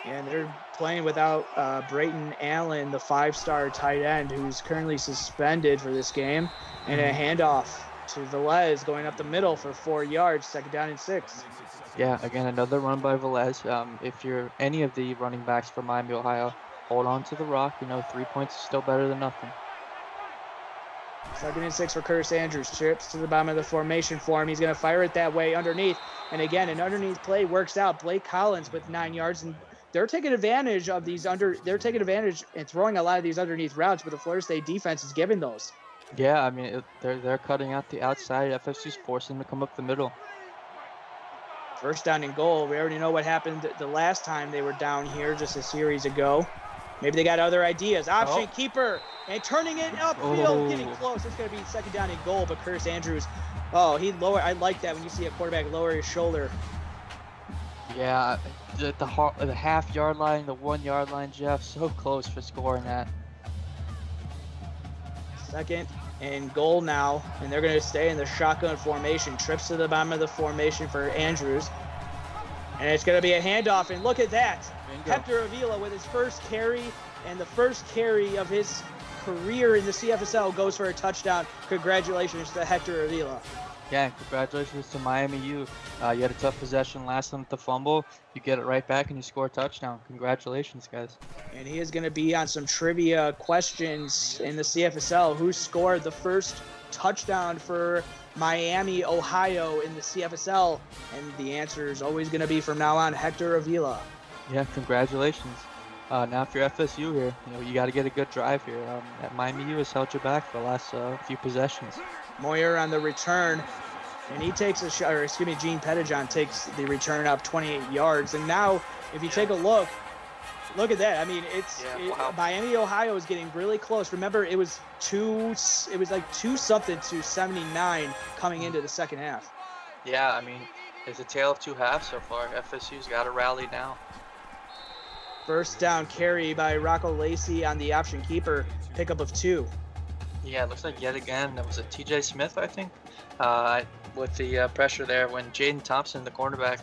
And they're playing without Brayton Allen, the 5-star tight end, who's currently suspended for this game. And a handoff to Velez going up the middle for 4 yards, 2nd down and 6. Yeah, again, another run by Velez. If you're any of the running backs for Miami, Ohio, hold on to the rock. 3 points is still better than nothing. 2nd and 6 for Curtis Andrews. Trips to the bottom of the formation for him. He's going to fire it that way underneath. And again, an underneath play works out. Blake Collins with 9 yards, and they're taking advantage of these they're taking advantage and throwing a lot of these underneath routes, but the Florida State defense is giving those. Yeah, I mean, they're cutting out the outside. FSU's forcing them to come up the middle. 1st down and goal. We already know what happened the last time they were down here just a series ago. Maybe they got other ideas. Option keeper, and turning it upfield, getting close. It's going to be 2nd down and goal, but Curtis Andrews, he lowered. I like that when you see a quarterback lower his shoulder. Yeah, the half-yard line, the 1-yard line, Jeff, so close for scoring that. 2nd and goal now, and they're going to stay in the shotgun formation. Trips to the bottom of the formation for Andrews. And it's going to be a handoff, and look at that. Bingo. Hector Avila with his first carry, and the first carry of his career in the CFSL goes for a touchdown. Congratulations to Hector Avila. Yeah, congratulations to Miami U. You had a tough possession last time with the fumble. You get it right back and you score a touchdown. Congratulations, guys. And he is going to be on some trivia questions in the CFSL. Who scored the first touchdown for Miami, Ohio in the CFSL? And the answer is always going to be from now on Hector Avila. Yeah, congratulations. Now for FSU here, you got to get a good drive here. That Miami U has held you back for the last few possessions. Moyer on the return, and he takes a shot, or excuse me, Gene Pettijohn takes the return up 28 yards. And now, if you take a look at that. I mean, wow. Miami, Ohio is getting really close. Remember, it was like 2-something to 79 coming into the second half. Yeah, I mean, it's a tale of two halves so far. FSU's got to rally now. First down carry by Rocco Lacey on the option keeper, pickup of 2. Yeah, it looks like yet again, that was a TJ Smith, I think, with the pressure there when Jaden Thompson, the cornerback,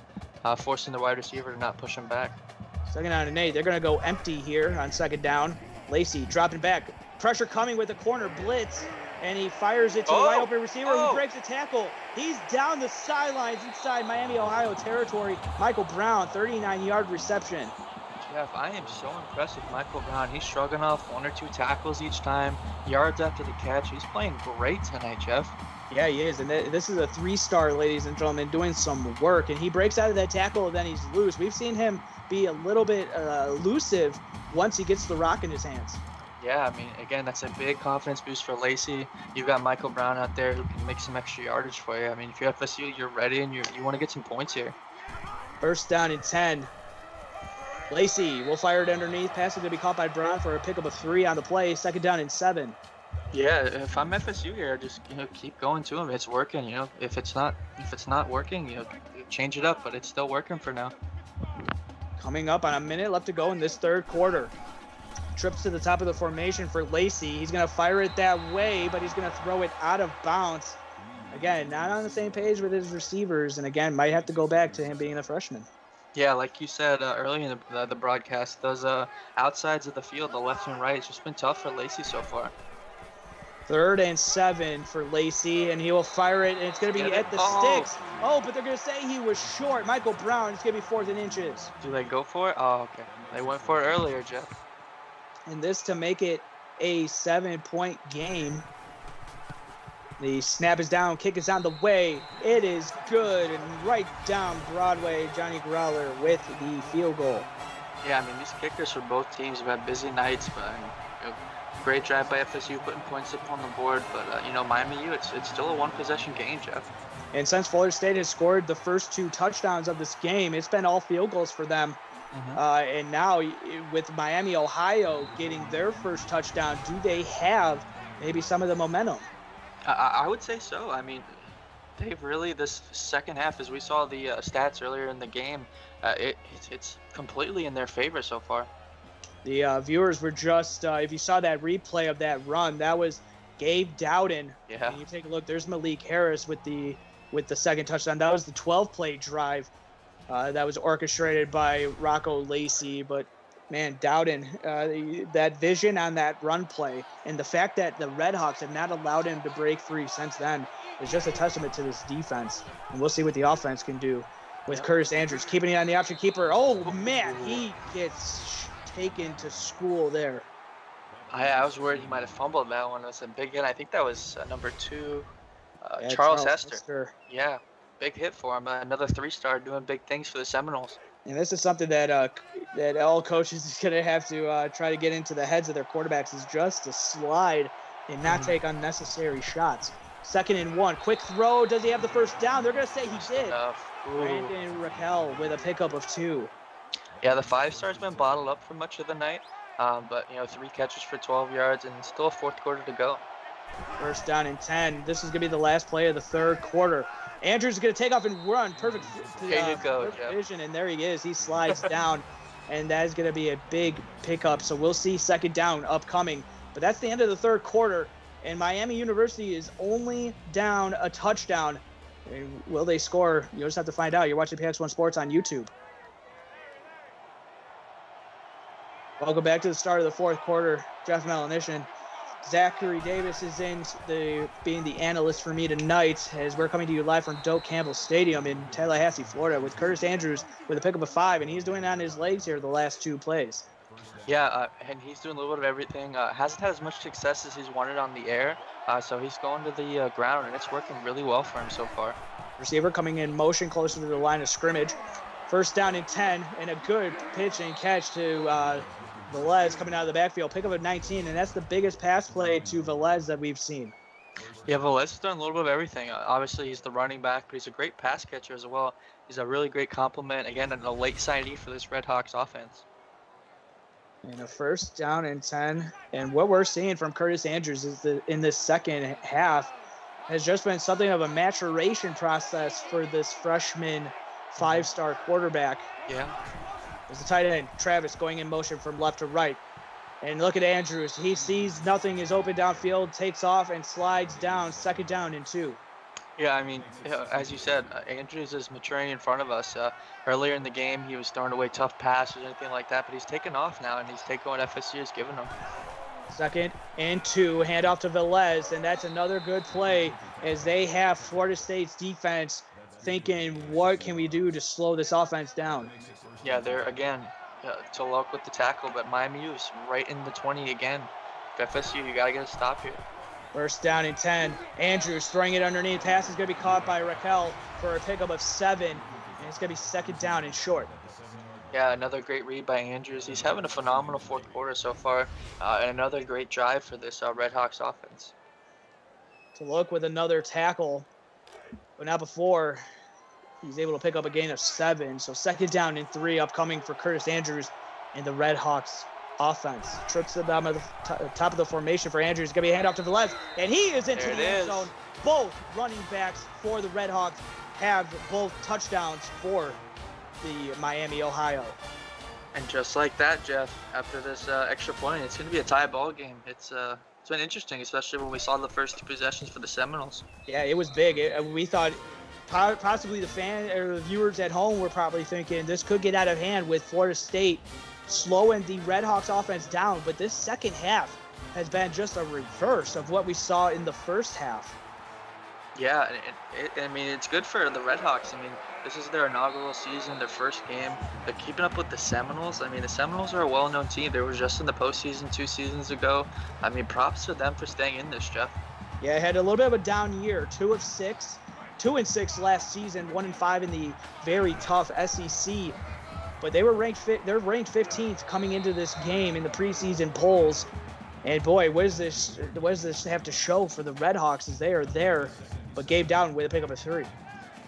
forcing the wide receiver to not push him back. 2nd down and 8. They're going to go empty here on 2nd down. Lacey dropping back. Pressure coming with the corner blitz, and he fires it to the wide open receiver who breaks a tackle. He's down the sidelines inside Miami, Ohio territory. Michael Brown, 39-yard reception. Jeff, I am so impressed with Michael Brown. He's shrugging off 1 or 2 tackles each time, yards after the catch. He's playing great tonight, Jeff. Yeah, he is, and this is a 3-star, ladies and gentlemen, doing some work, and he breaks out of that tackle, and then he's loose. We've seen him be a little bit elusive once he gets the rock in his hands. Yeah, I mean, again, that's a big confidence boost for Lacey. You've got Michael Brown out there who can make some extra yardage for you. I mean, if you're FSU, you're ready, and you want to get some points here. 1st down and 10. Lacey will fire it underneath. Pass is going to be caught by Brown for a pickup of 3 on the play. 2nd down and 7. Yeah, if I'm FSU here, just keep going to him. It's working. If it's not working, change it up. But it's still working for now. Coming up on a minute left to go in this 3rd quarter. Trips to the top of the formation for Lacey. He's going to fire it that way, but he's going to throw it out of bounds. Again, not on the same page with his receivers, and again, might have to go back to him being a freshman. Yeah, like you said earlier in the broadcast, those outsides of the field, the left and right, it's just been tough for Lacey so far. 3rd and 7 for Lacey, and he will fire it, and it's going to be at the sticks. Oh, but they're going to say he was short. Michael Brown, it's going to be 4th and inches. Do they go for it? Oh, okay. They went for it earlier, Jeff. And this to make it a 7-point game. The snap is down, kick is on the way. It is good, and right down Broadway, Johnny Growler with the field goal. Yeah, I mean, these kickers for both teams have had busy nights, but great drive by FSU putting points up on the board. But, Miami U, it's still a 1-possession game, Jeff. And since Florida State has scored the first 2 touchdowns of this game, it's been all field goals for them. And now with Miami, Ohio getting their first touchdown, do they have maybe some of the momentum? I would say so. I mean, they've really, this second half, as we saw the stats earlier in the game, it's completely in their favor so far. The viewers were just, if you saw that replay of that run, that was Gabe Dowden. Yeah. And you take a look, there's Malik Harris with the second touchdown. That was the 12-play drive that was orchestrated by Rocco Lacey. But, man, Dowden, that vision on that run play and the fact that the Redhawks have not allowed him to break free since then is just a testament to this defense. And we'll see what the offense can do with Curtis Andrews keeping it on the option keeper. Oh, man, he gets taken to school there. I was worried he might have fumbled that one. It was a big hit. I think that was number 2, Charles Hester. Yeah, big hit for him. Another 3-star doing big things for the Seminoles. And this is something that that all coaches is going to have to try to get into the heads of their quarterbacks, is just to slide and not take unnecessary shots. 2nd and 1. Quick throw. Does he have the first down? They're going to say he did. Brandon Raquel with a pickup of 2. Yeah, the 5-star's been bottled up for much of the night. But, 3 catches for 12 yards and still a 4th quarter to go. 1st down and 10. This is going to be the last play of the 3rd quarter. Andrews is going to take off and run. Perfect, There you go, perfect Jeff. vision, and there he is. He slides down, and that is going to be a big pickup. So we'll see second down upcoming. But that's the end of the third quarter, and Miami University is only down a touchdown. And will they score? You'll just have to find out. You're watching PX1 Sports on YouTube. Welcome back to the start of the fourth quarter. Jeff Melanishin. Zachary Davis is being the analyst for me tonight, as we're coming to you live from Doak Campbell Stadium in Tallahassee, Florida, with Curtis Andrews with a pick of a 5, and he's doing it on his legs here the last two plays. Yeah, and he's doing a little bit of everything. Hasn't had as much success as he's wanted on the air, so he's going to the ground, and it's working really well for him so far. Receiver coming in motion closer to the line of scrimmage. First down and 10, and a good pitch and catch to Velez coming out of the backfield. Pick up a 19, and that's the biggest pass play to Velez that we've seen. Yeah, Velez has done a little bit of everything. Obviously, he's the running back, but he's a great pass catcher as well. He's a really great compliment, again, and a late signee for this Red Hawks offense. And a first down and 10. And what we're seeing from Curtis Andrews is in this second half has just been something of a maturation process for this freshman five-star quarterback. Yeah. There's the tight end, Travis, going in motion from left to right. And look at Andrews. He sees nothing is open downfield, takes off, and slides down, second down and 2. Yeah, I mean, as you said, Andrews is maturing in front of us. Earlier in the game, he was throwing away tough passes or anything like that, but he's taken off now, and he's taking what FSU has given him. Second and 2, handoff to Velez, and that's another good play as they have Florida State's defense thinking, what can we do to slow this offense down? Yeah, they're, again, to luck with the tackle, but Miami U is right in the 20 again. FSU, you got to get a stop here. First down and 10. Andrews throwing it underneath. Pass is going to be caught by Raquel for a pickup of 7, and it's going to be second down and short. Yeah, another great read by Andrews. He's having a phenomenal fourth quarter so far, and another great drive for this Red Hawks offense. To look with another tackle, but not before he's able to pick up a gain of 7. So second down and 3 upcoming for Curtis Andrews and the Red Hawks offense. Trips to the bottom of the top of the formation for Andrews. Going to be a handoff to Velez, and he is into the end zone. Both running backs for the Red Hawks have both touchdowns for the Miami, Ohio. And just like that, Jeff, after this extra point, it's going to be a tie ball game. It's been interesting, especially when we saw the first 2 possessions for the Seminoles. Yeah, it was big. We thought possibly the fan or the viewers at home were probably thinking this could get out of hand with Florida State slowing the Red Hawks offense down, but this second half has been just a reverse of what we saw in the first half. Yeah, I mean, it's good for the Red Hawks. I mean, this is their inaugural season, their first game. They're keeping up with the Seminoles. I mean, the Seminoles are a well-known team. They were just in the postseason 2 seasons ago. I mean, props to them for staying in this, Jeff. Yeah, had a little bit of a down year, 2 of 6. 2-6 last season, 1-5 in the very tough SEC. But they were ranked 15th coming into this game in the preseason polls. And boy, what does this have to show for the Red Hawks as they are there, but Gabe Dowden with a pick up of 3.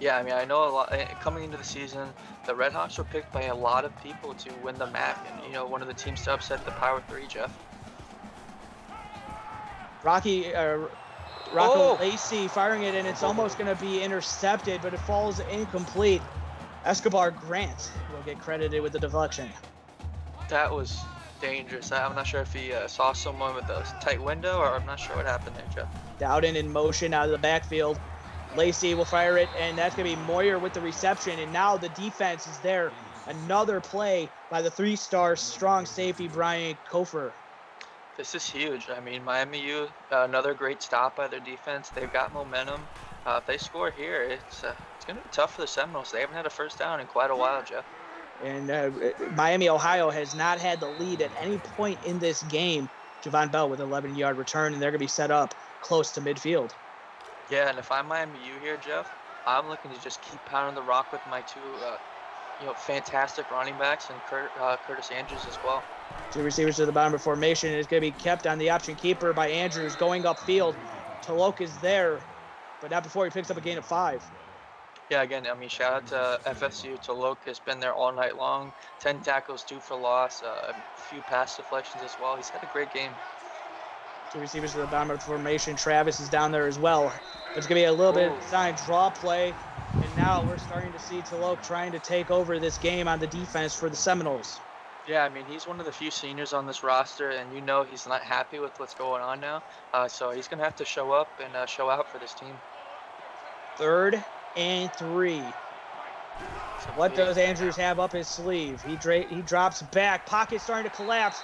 Yeah, I mean, I know a lot coming into the season, the Red Hawks were picked by a lot of people to win the MAC, and one of the teams to upset the Power 3, Jeff. Rocco Lacey firing it, and it's almost going to be intercepted, but it falls incomplete. Escobar Grant will get credited with the deflection. That was dangerous. I'm not sure if he saw someone with a tight window, or I'm not sure what happened there, Jeff. Dowden in motion out of the backfield. Lacey will fire it, and that's going to be Moyer with the reception, and now the defense is there. Another play by the 3-star strong safety, Brian Kofer. This is huge. I mean, Miami U, another great stop by their defense. They've got momentum. If they score here, it's going to be tough for the Seminoles. They haven't had a first down in quite a while, Jeff. And Miami, Ohio has not had the lead at any point in this game. Javon Bell with an 11-yard return, and they're going to be set up close to midfield. Yeah, and if I'm Miami U here, Jeff, I'm looking to just keep pounding the rock with my 2 fantastic running backs and Curtis Andrews as well. 2 receivers to the bottom of formation. It's going to be kept on the option keeper by Andrews going upfield. Toloke is there, but not before he picks up a gain of 5. Yeah, again, I mean, shout out to FSU. Toloke has been there all night long. 10 tackles, 2 for loss, a few pass deflections as well. He's had a great game. Two receivers to the bottom of the formation. Travis is down there as well. It's going to be a little bit sign draw play. And now we're starting to see Taloke trying to take over this game on the defense for the Seminoles. Yeah, I mean, he's one of the few seniors on this roster, and you know he's not happy with what's going on now. So he's going to have to show up and show out for this team. 3rd and 3. What does Andrews have up his sleeve? He drops back. Pocket starting to collapse.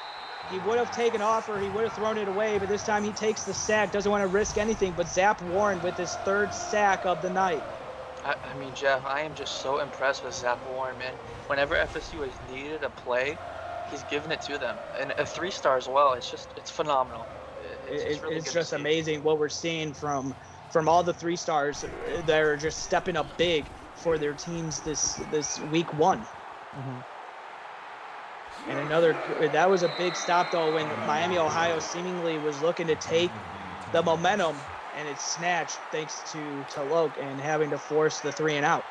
He would have taken off or he would have thrown it away, but this time he takes the sack. Doesn't want to risk anything, but Zap Warren with his 3rd sack of the night. I mean, Jeff, I am just so impressed with Zap Warren, man. Whenever FSU has needed a play, he's given it to them. And a 3-star as well. It's phenomenal. It's just amazing what we're seeing from all the 3-stars that are just stepping up big for their teams this week 1. Mm-hmm. And that was a big stop though when Miami, Ohio seemingly was looking to take the momentum, and it's snatched thanks to Taloke and having to force the 3 and out.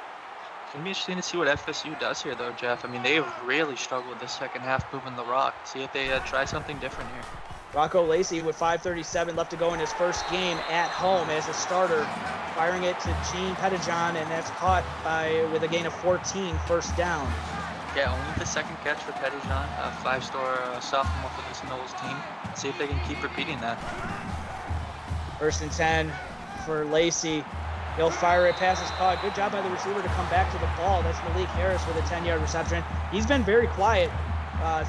It's going to be interesting to see what FSU does here though, Jeff. I mean, they've really struggled this second half moving the rock. See if they try something different here. Rocco Lacey with 5:37 left to go in his first game at home as a starter, firing it to Gene Pettijohn, and that's caught with a gain of 14, first down. Yeah, only the 2nd catch for Pettijohn, a 5-star sophomore for this Knowles team. See if they can keep repeating that. 1st and 10 for Lacey. He'll fire it, pass is caught. Good job by the receiver to come back to the ball. That's Malik Harris with a 10-yard reception. He's been very quiet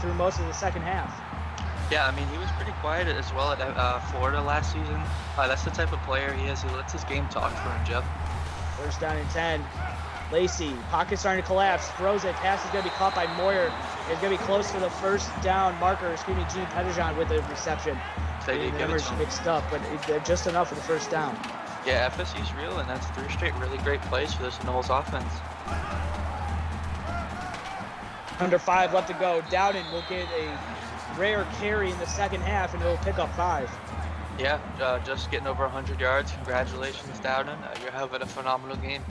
through most of the second half. Yeah, I mean, he was pretty quiet as well at Florida last season. That's the type of player he is. He lets his game talk for him, Jeff. 1st down and 10. Lacey, pocket starting to collapse, throws it. Pass is going to be caught by Moyer. It's going to be close to the 1st down marker. Excuse me, Gene Pettijohn with the reception. They did the give numbers mixed up, but just enough for the 1st down. Yeah, FSU's real, and that's 3 straight really great plays for this Knowles offense. Under 5 left to go. Dowden will get a rare carry in the second half, and he'll pick up 5. Yeah, just getting over 100 yards. Congratulations, Dowden. You're having a phenomenal game.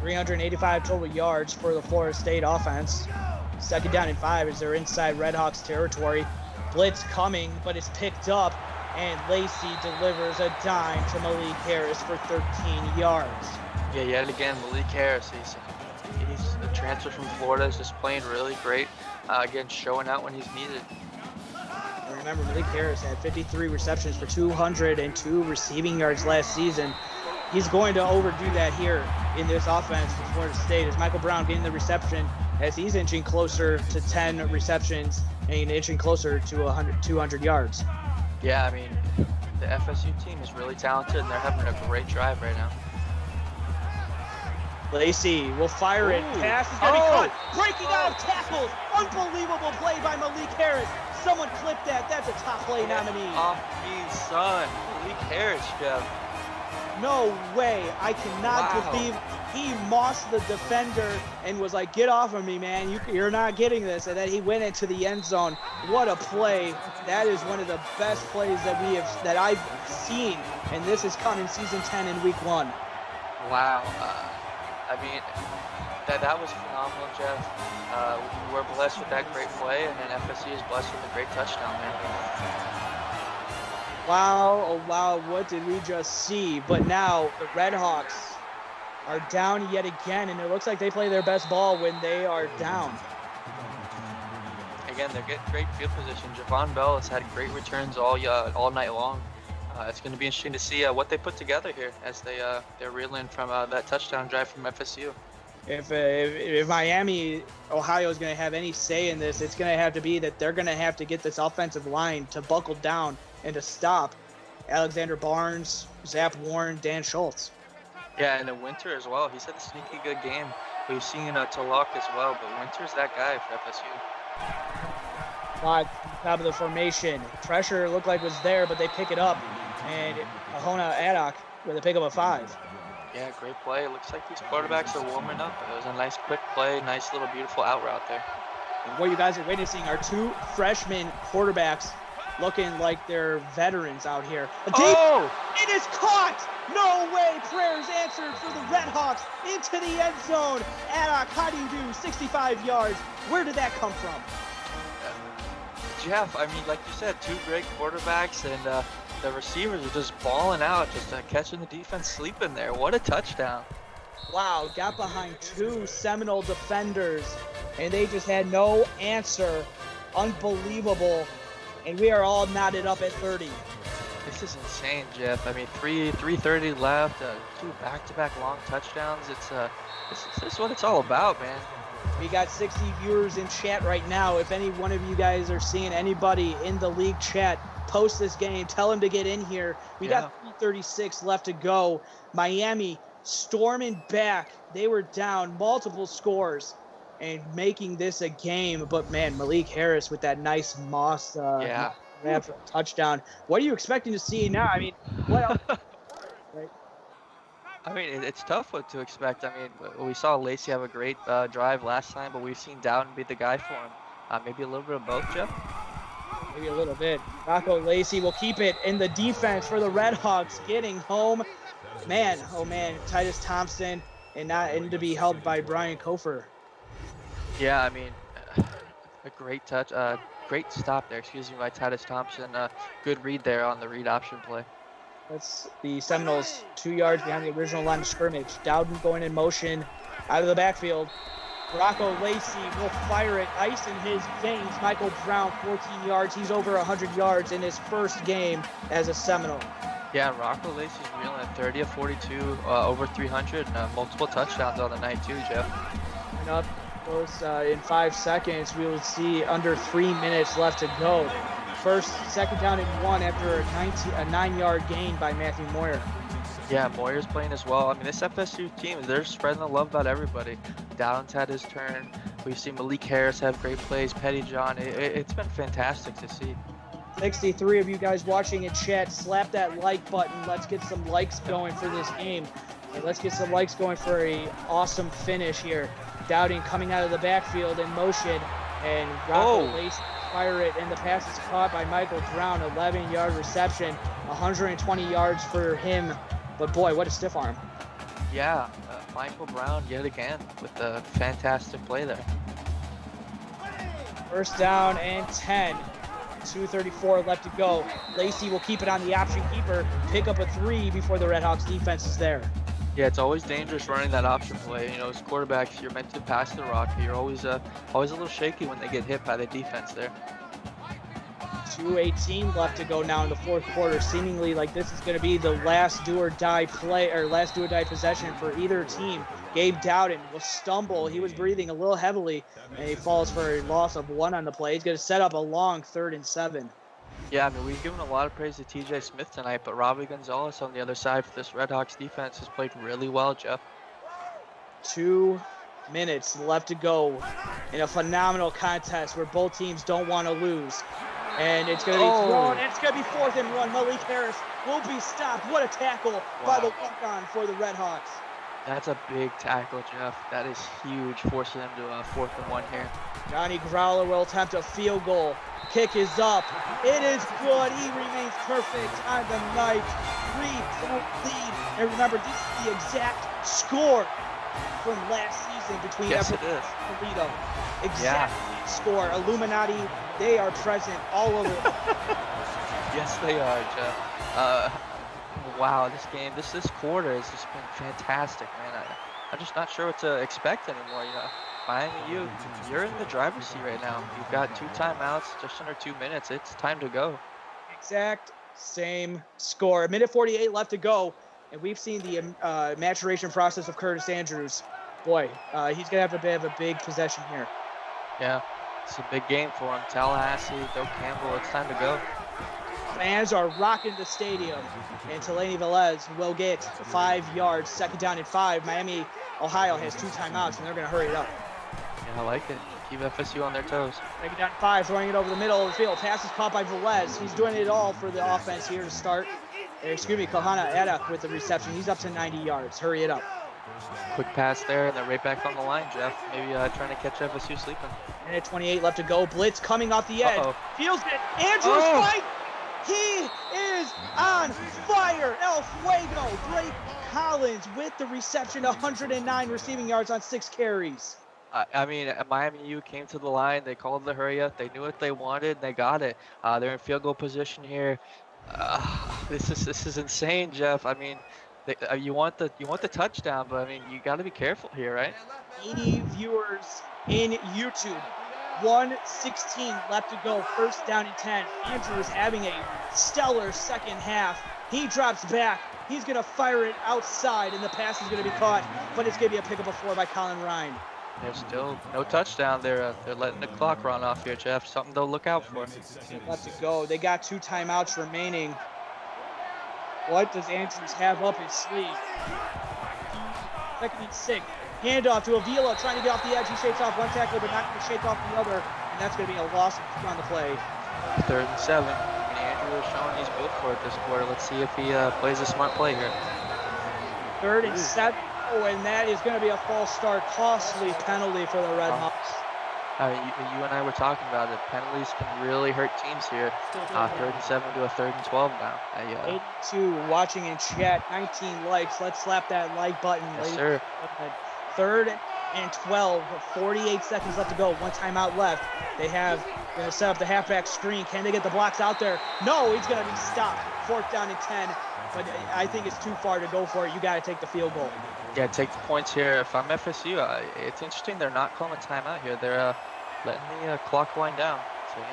385 total yards for the Florida State offense. 2nd down and 5 as they're inside Redhawks territory. Blitz coming, but it's picked up, and Lacey delivers a dime to Malik Harris for 13 yards. Yeah, yet again, Malik Harris. He's a transfer from Florida. Is just playing really great. Again, showing out when he's needed. And remember, Malik Harris had 53 receptions for 202 receiving yards last season. He's going to overdo that here in this offense for Florida State as Michael Brown getting the reception as he's inching closer to 10 receptions and inching closer to 200 yards. Yeah, I mean, the FSU team is really talented and they're having a great drive right now. Lacey will fire it. Pass is going to be caught. Breaking out of tackles. Unbelievable play by Malik Harris. Someone clip that. That's a top play nominee. Off me, son. Malik Harris, Jeff. No way. I cannot believe he mossed the defender and was like, get off of me, man. You're not getting this. And then he went into the end zone. What a play. That is one of the best plays that I've seen. And this has come in season 10 in week 1. Wow. I mean, that was phenomenal, Jeff. We're blessed with that great play, and then FSU is blessed with a great touchdown, man. Wow, oh wow, what did we just see? But now the Redhawks are down yet again, and it looks like they play their best ball when they are down. Again, they're getting great field position. Javon Bell has had great returns all night long. It's going to be interesting to see what they put together here as they're reeling from that touchdown drive from FSU. If Miami, Ohio is going to have any say in this, it's going to have to be that they're going to have to get this offensive line to buckle down and to stop Alexander Barnes, Zap Warren, Dan Schultz. Yeah, and then Winter as well. He's had a sneaky good game. We've seen Talak as well, but Winter's that guy for FSU. Top of the formation. Pressure looked like was there, but they pick it up. And Ahona Addock with a pick up of 5. Yeah, great play. It looks like these quarterbacks are warming up. It was a nice quick play, nice little beautiful out route there. And what you guys are witnessing are 2 freshman quarterbacks looking like they're veterans out here. It is caught! No way! Prayers answered for the Redhawks into the end zone. Addock, how do you do? 65 yards. Where did that come from? Jeff, I mean, like you said, two great quarterbacks, and the receivers are just balling out, just catching the defense sleeping there. What a touchdown. Wow, got behind two Seminole defenders, and they just had no answer. Unbelievable. And we are all knotted up at 30. This is insane, Jeff. I mean, 3:30 left, two back-to-back long touchdowns. This is what it's all about, man. We got 60 viewers in chat right now. If any one of you guys are seeing anybody in the league chat, post this game. Tell them to get in here. We got 3:36 left to go. Miami storming back. They were down multiple scores and making this a game. But, man, Malik Harris with that nice Moss grab for a touchdown. What are you expecting to see now? I mean, what else? Right? I mean, it's tough what to expect. I mean, we saw Lacey have a great drive last time, but we've seen Dowden be the guy for him. Maybe a little bit of both, Jeff? Maybe a little bit. Rocco Lacey will keep it in the defense for the Redhawks, getting home. Man, oh man, Titus Thompson and to be helped by Brian Kofer. Yeah, I mean, a great touch, great stop there, by Titus Thompson. Good read there on the read option play. That's the Seminoles 2 yards behind the original line of scrimmage. Dowden going in motion out of the backfield. Rocco Lacey will fire it. Ice in his veins. Michael Brown, 14 yards. He's over 100 yards in his first game as a Seminole. Yeah, Rocco Lacey's reeling at 30 of 42, over 300, multiple touchdowns on the night too, Jeff. And up close in 5 seconds, we will see under 3 minutes left to go. Second down and 1 after a 9-yard gain by Matthew Moyer. Yeah, Moyer's playing as well. I mean, this FSU team, they're spreading the love about everybody. Dowden's had his turn. We've seen Malik Harris have great plays. Petty John. It's been fantastic to see. 63 of you guys watching in chat, slap that like button. Let's get some likes going for this game. And let's get some likes going for a awesome finish here. Dowden coming out of the backfield in motion, and Rocco Lacey fire it, and the pass is caught by Michael Brown. 11-yard reception, 120 yards for him. But boy, what a stiff arm. Yeah, Michael Brown yet again with a fantastic play there. First down and 10. 2:34 left to go. Lacey will keep it on the option keeper, pick up a 3 before the Redhawks defense is there. Yeah, it's always dangerous running that option play. You know, as quarterbacks, you're meant to pass the rock. You're always a little shaky when they get hit by the defense there. 2:18 left to go now in the fourth quarter. Seemingly like this is going to be the last do-or-die play, or last do-or-die possession for either team. Gabe Dowden will stumble. He was breathing a little heavily, and he falls for a loss of 1 on the play. He's going to set up a long 3rd and 7. Yeah, I mean, we've given a lot of praise to TJ Smith tonight, but Robbie Gonzalez on the other side for this Redhawks defense has played really well, Jeff. 2 minutes left to go in a phenomenal contest where both teams don't want to lose. And it's going to be thrown, and it's going to be 4th and 1. Malik Harris will be stopped. What a tackle by the walk-on for the Redhawks. That's a big tackle, Jeff. That is huge, forcing them to 4th and 1 here. Johnny Growler will attempt a field goal. Kick is up. It is good. He remains perfect on the night. 3-point lead. And remember, this is the exact score from last season between Everett and Toledo. Exact score. Illuminati, they are present all over. Yes, they are, Jeff. Wow, this quarter has just been fantastic, man. I'm just not sure what to expect anymore. You know, Miami, you're in the driver's seat right now. You've got 2 timeouts, just under 2 minutes. It's time to go. Exact same score. 1:48 left to go, and we've seen the maturation process of Curtis Andrews. Boy, he's gonna have a big possession here. Yeah, it's a big game for him. Tallahassee, Doak Campbell. It's time to go. Fans are rocking the stadium, and Delaney Velez will get 5 yards. 2nd down and 5. Miami, Ohio has 2 timeouts, and they're going to hurry it up. Yeah, I like it. Keep FSU on their toes. 2nd down and 5, throwing it over the middle of the field. Pass is caught by Velez. He's doing it all for the offense here to start. Kohana Adak with the reception. He's up to 90 yards. Hurry it up. Quick pass there, and they're right back on the line, Jeff. Maybe trying to catch FSU sleeping. 1:28 left to go. Blitz coming off the edge. Fields it. Andrews fight. He is on fire. El Fuego. Drake Collins with the reception. 109 receiving yards on 6 carries. I mean, Miami U came to the line. They called the hurry up. They knew what they wanted. They got it. They're in field goal position here. This is insane, Jeff. I mean, you want the touchdown, but I mean, you got to be careful here, right? 80 viewers in YouTube. 1:16 left to go. First down and 10. Andrews having a stellar second half. He drops back. He's going to fire it outside, and the pass is going to be caught, but it's going to be a pickup of 4 by Colin Ryan. There's still no touchdown. They're letting the clock run off here, Jeff. Something to look out for. Left to go. They got 2 timeouts remaining. What does Andrews have up his sleeve? 2nd and 6. Handoff to Avila, trying to get off the edge. He shakes off one tackler, but not going to shake off the other, and that's going to be a loss on the play. 3rd and 7. I mean, Andrew is showing he's built for it this quarter. Let's see if he plays a smart play here. 3rd and 7. Oh, and that is going to be a false start. Costly penalty for the Red Hawks. You and I were talking about it. Penalties can really hurt teams here. 3rd and 7 to a 3rd and 12 now. 82 watching in chat. 19 likes. Let's slap that like button. Yes, sir. 3rd and 12. 48 seconds left to go. 1 timeout left. They have going to set up the halfback screen. Can they get the blocks out there? No, he's going to be stopped. 4th down and 10. But I think it's too far to go for it. You got to take the field goal. Yeah, take the points here. If I'm FSU, it's interesting they're not calling a timeout here. They're letting the clock wind down.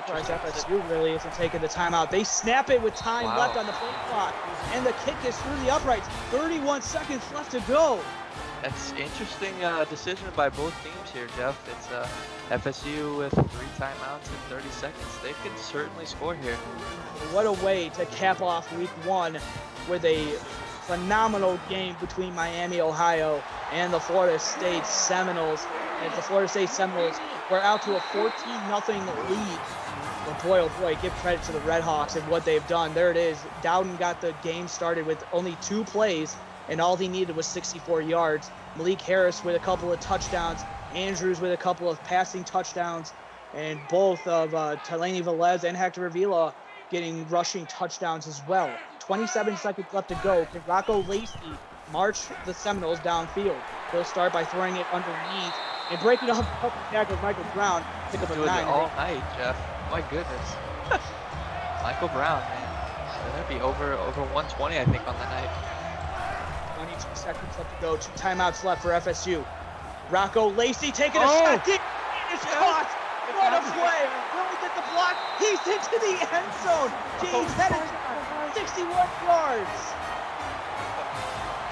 So FSU really isn't taking the timeout. They snap it with time left on the play clock, and the kick is through the uprights. 31 seconds left to go. That's interesting decision by both teams here, Jeff. It's FSU with 3 timeouts in 30 seconds. They can certainly score here. What a way to cap off week 1 with a phenomenal game between Miami, Ohio, and the Florida State Seminoles. As the Florida State Seminoles were out to a 14-0 lead. But boy, oh boy, give credit to the Red Hawks and what they've done. There it is. Dowden got the game started with only 2 plays, and all he needed was 64 yards. Malik Harris with a couple of touchdowns. Andrews with a couple of passing touchdowns. And both of Talani Velez and Hector Avila getting rushing touchdowns as well. 27 seconds left to go. Can Rocco Lacey march the Seminoles downfield? He'll start by throwing it underneath and breaking off a couple tackles. Michael Brown pick up a 9. All night, Jeff. My goodness. Michael Brown, man. That'd be over 120, I think, on the night. 22 seconds left to go. 2 timeouts left for FSU. Rocco Lacey taking a shot. It's caught. What a play. Will he get the block? He's into the end zone. James headed 61 yards.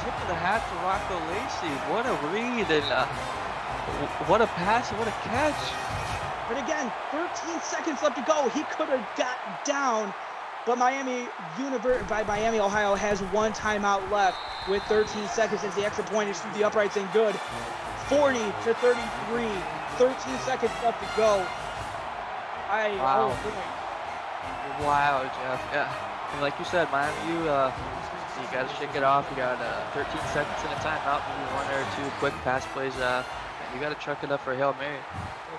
Tip of the hat to Rocco Lacey. What a read and what a pass and what a catch. But again, 13 seconds left to go. He could have gotten down, but Miami, Ohio has 1 timeout left with 13 seconds as the extra point is through the uprights and good. 40 to 33. 13 seconds left to go. Wow. Wow, Jeff. Yeah. And like you said, Miami, you got to shake it off. You got 13 seconds in a timeout. Maybe 1 or 2 quick pass plays. You got to chuck it up for Hail Mary.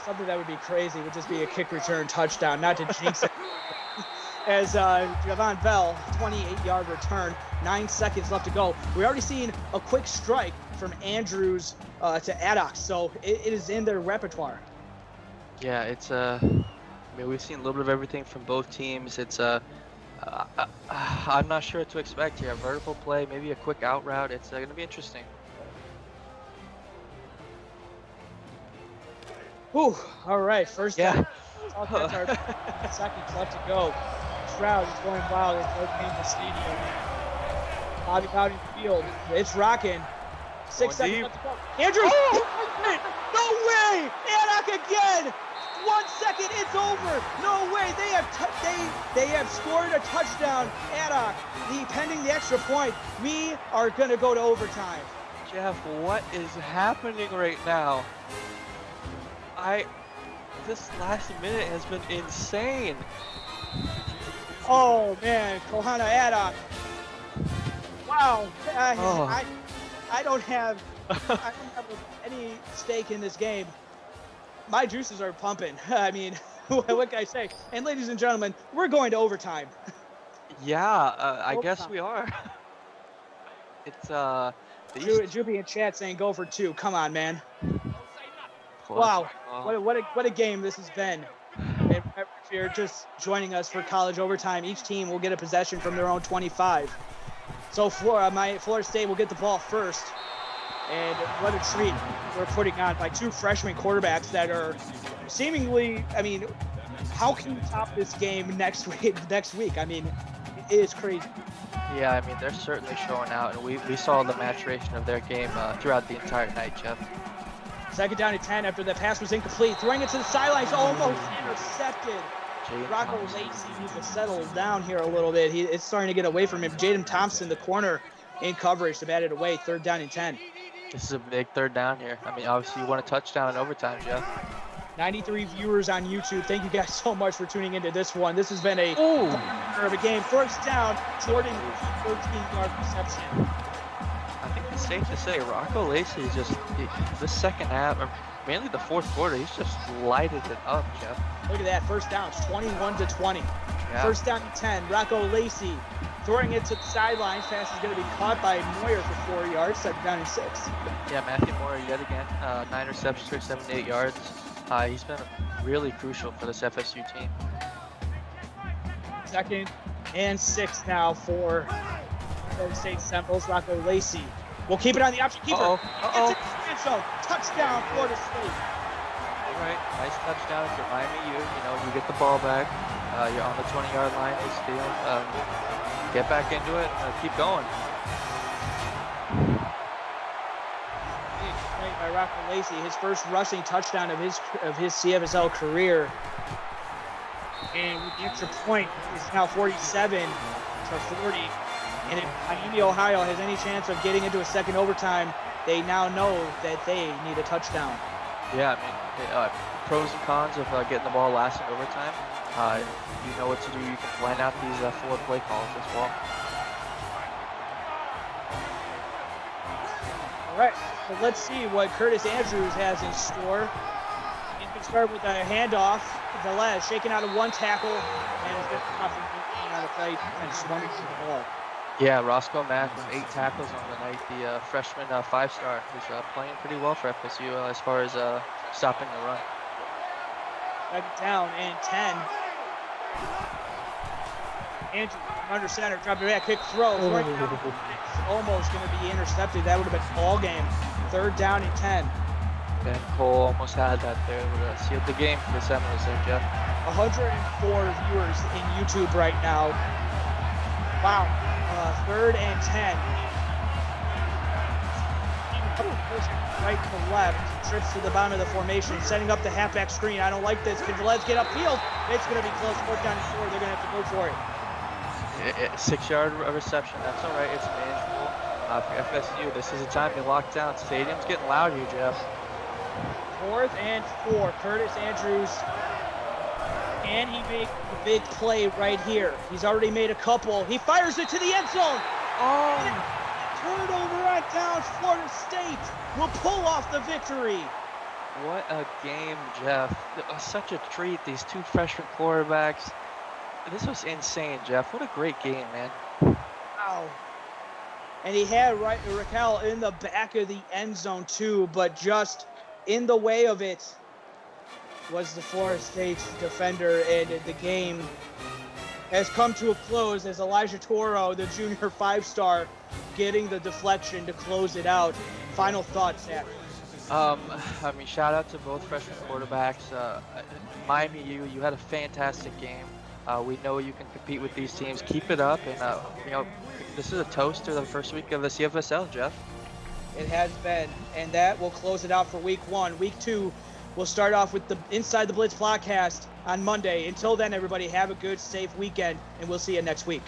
Something that would be crazy would just be a kick return touchdown, not to jinx it. As Javon Bell, 28-yard return, 9 seconds left to go. We've already seen a quick strike from Andrews to Addox, so it is in their repertoire. Yeah, it's we've seen a little bit of everything from both teams. It's I'm not sure what to expect here. A vertical play, maybe a quick out route. It's going to be interesting. Whew, all right, first down. Yeah. seconds left to go. Stroud is going wild at North Kansas Stadium. Bobby Bowden Field, it's rocking. 6 seconds left to go. Andrews! No way! Addock again! 1 second, it's over. No way! They have scored a touchdown. Addock, pending the extra point. We are gonna go to overtime. Jeff, what is happening right now? This last minute has been insane. Oh man, Kohana Addock. Wow. I don't have any stake in this game. My juices are pumping. I mean, what can I say? And ladies and gentlemen, we're going to overtime. Yeah, I guess we are. It's Juppy in chat saying go for 2. Come on, man. Wow, what a game this has been. And if you're just joining us for college overtime, each team will get a possession from their own 25. So Florida State will get the ball first. And what a treat we're putting on by two freshman quarterbacks that are seemingly, I mean, how can you top this game next week? I mean, it is crazy. Yeah, I mean, they're certainly showing out, and we saw the maturation of their game throughout the entire night, Jeff. Second down and 10 after the pass was incomplete. Throwing it to the sidelines, almost intercepted. Rocco Lacey needs to settle down here a little bit. It's starting to get away from him. Jaden Thompson, the corner, in coverage to bat it away. Third down and 10. This is a big third down here. I mean, obviously you want a touchdown in overtime, Jeff. 93 viewers on YouTube. Thank you guys so much for tuning into this one. This has been a of a game. First down, Jordan, 13-yard reception. I think it's safe to say Rocco Lacey is just the second half, or mainly the fourth quarter, he's just lighted it up, Jeff. Look at that, first down. It's 21-20. Yeah. First down and 10. Rocco Lacey throwing it to the sidelines. Pass is going to be caught by Moyer for 4 yards. Second down and 6. Yeah, Matthew Moyer yet again. 9 receptions for 78 yards. He's been really crucial for this FSU team. Second and 6 now for Florida State Seminoles. Rocco Lacey will keep it on the option keeper. It's a end zone. Touchdown, Florida State. All right, nice touchdown for Miami U. You know, you get the ball back. You're on the 20-yard line. They steal. Get back into it. Keep going. By Rocco Lacey, his first rushing touchdown of his CFSL career. And with the extra point, it's now 47-40. And if Miami, Ohio has any chance of getting into a second overtime, they now know that they need a touchdown. Yeah, I mean, pros and cons of getting the ball last in overtime. You know what to do. You can plan out these forward play calls as well. All right, so let's see what Curtis Andrews has in store. He's going to start with a handoff. Velez shaking out of one tackle and is going to come from on the play and just running through the ball. Yeah, Roscoe Mack with 8 tackles on the night. The freshman 5-star who's playing pretty well for FSU as far as stopping the run. Second down and 10. Andrews under center, dropping back, kick throw. Almost going to be intercepted. That would have been all game. Third down and 10. Ben Cole almost had that there. Would have sealed the game for the Seminoles there, Jeff. 104 viewers in YouTube right now. Wow. Third and 10. Right to left. Trips to the bottom of the formation. Setting up the halfback screen. I don't like this. Can Velez get upfield? It's going to be close. Fourth down and 4. They're going to have to go for it. 6-yard reception. That's all right. It's manageable. For FSU, this is a time to lock down. Stadium's getting loud here, Jeff. Fourth and 4. Curtis Andrews. Can he make the big play right here? He's already made a couple. He fires it to the end zone. Turnover on downs. Florida State will pull off the victory. What a game, Jeff. It was such a treat. These two freshman quarterbacks. This was insane, Jeff. What a great game, man. Wow. And he had Raquel in the back of the end zone too, but just in the way of it was the Florida State defender, and the game has come to a close as Elijah Toro, the junior 5-star, getting the deflection to close it out. Final thoughts, Zach? I mean, shout out to both freshman quarterbacks. Miami U, you had a fantastic game. We know you can compete with these teams. Keep it up, and you know, this is a toast to the first week of the CFSL, Jeff. It has been, and that will close it out for week 1. Week 2, we'll start off with the Inside the Blitz podcast on Monday. Until then, everybody, have a good, safe weekend, and we'll see you next week.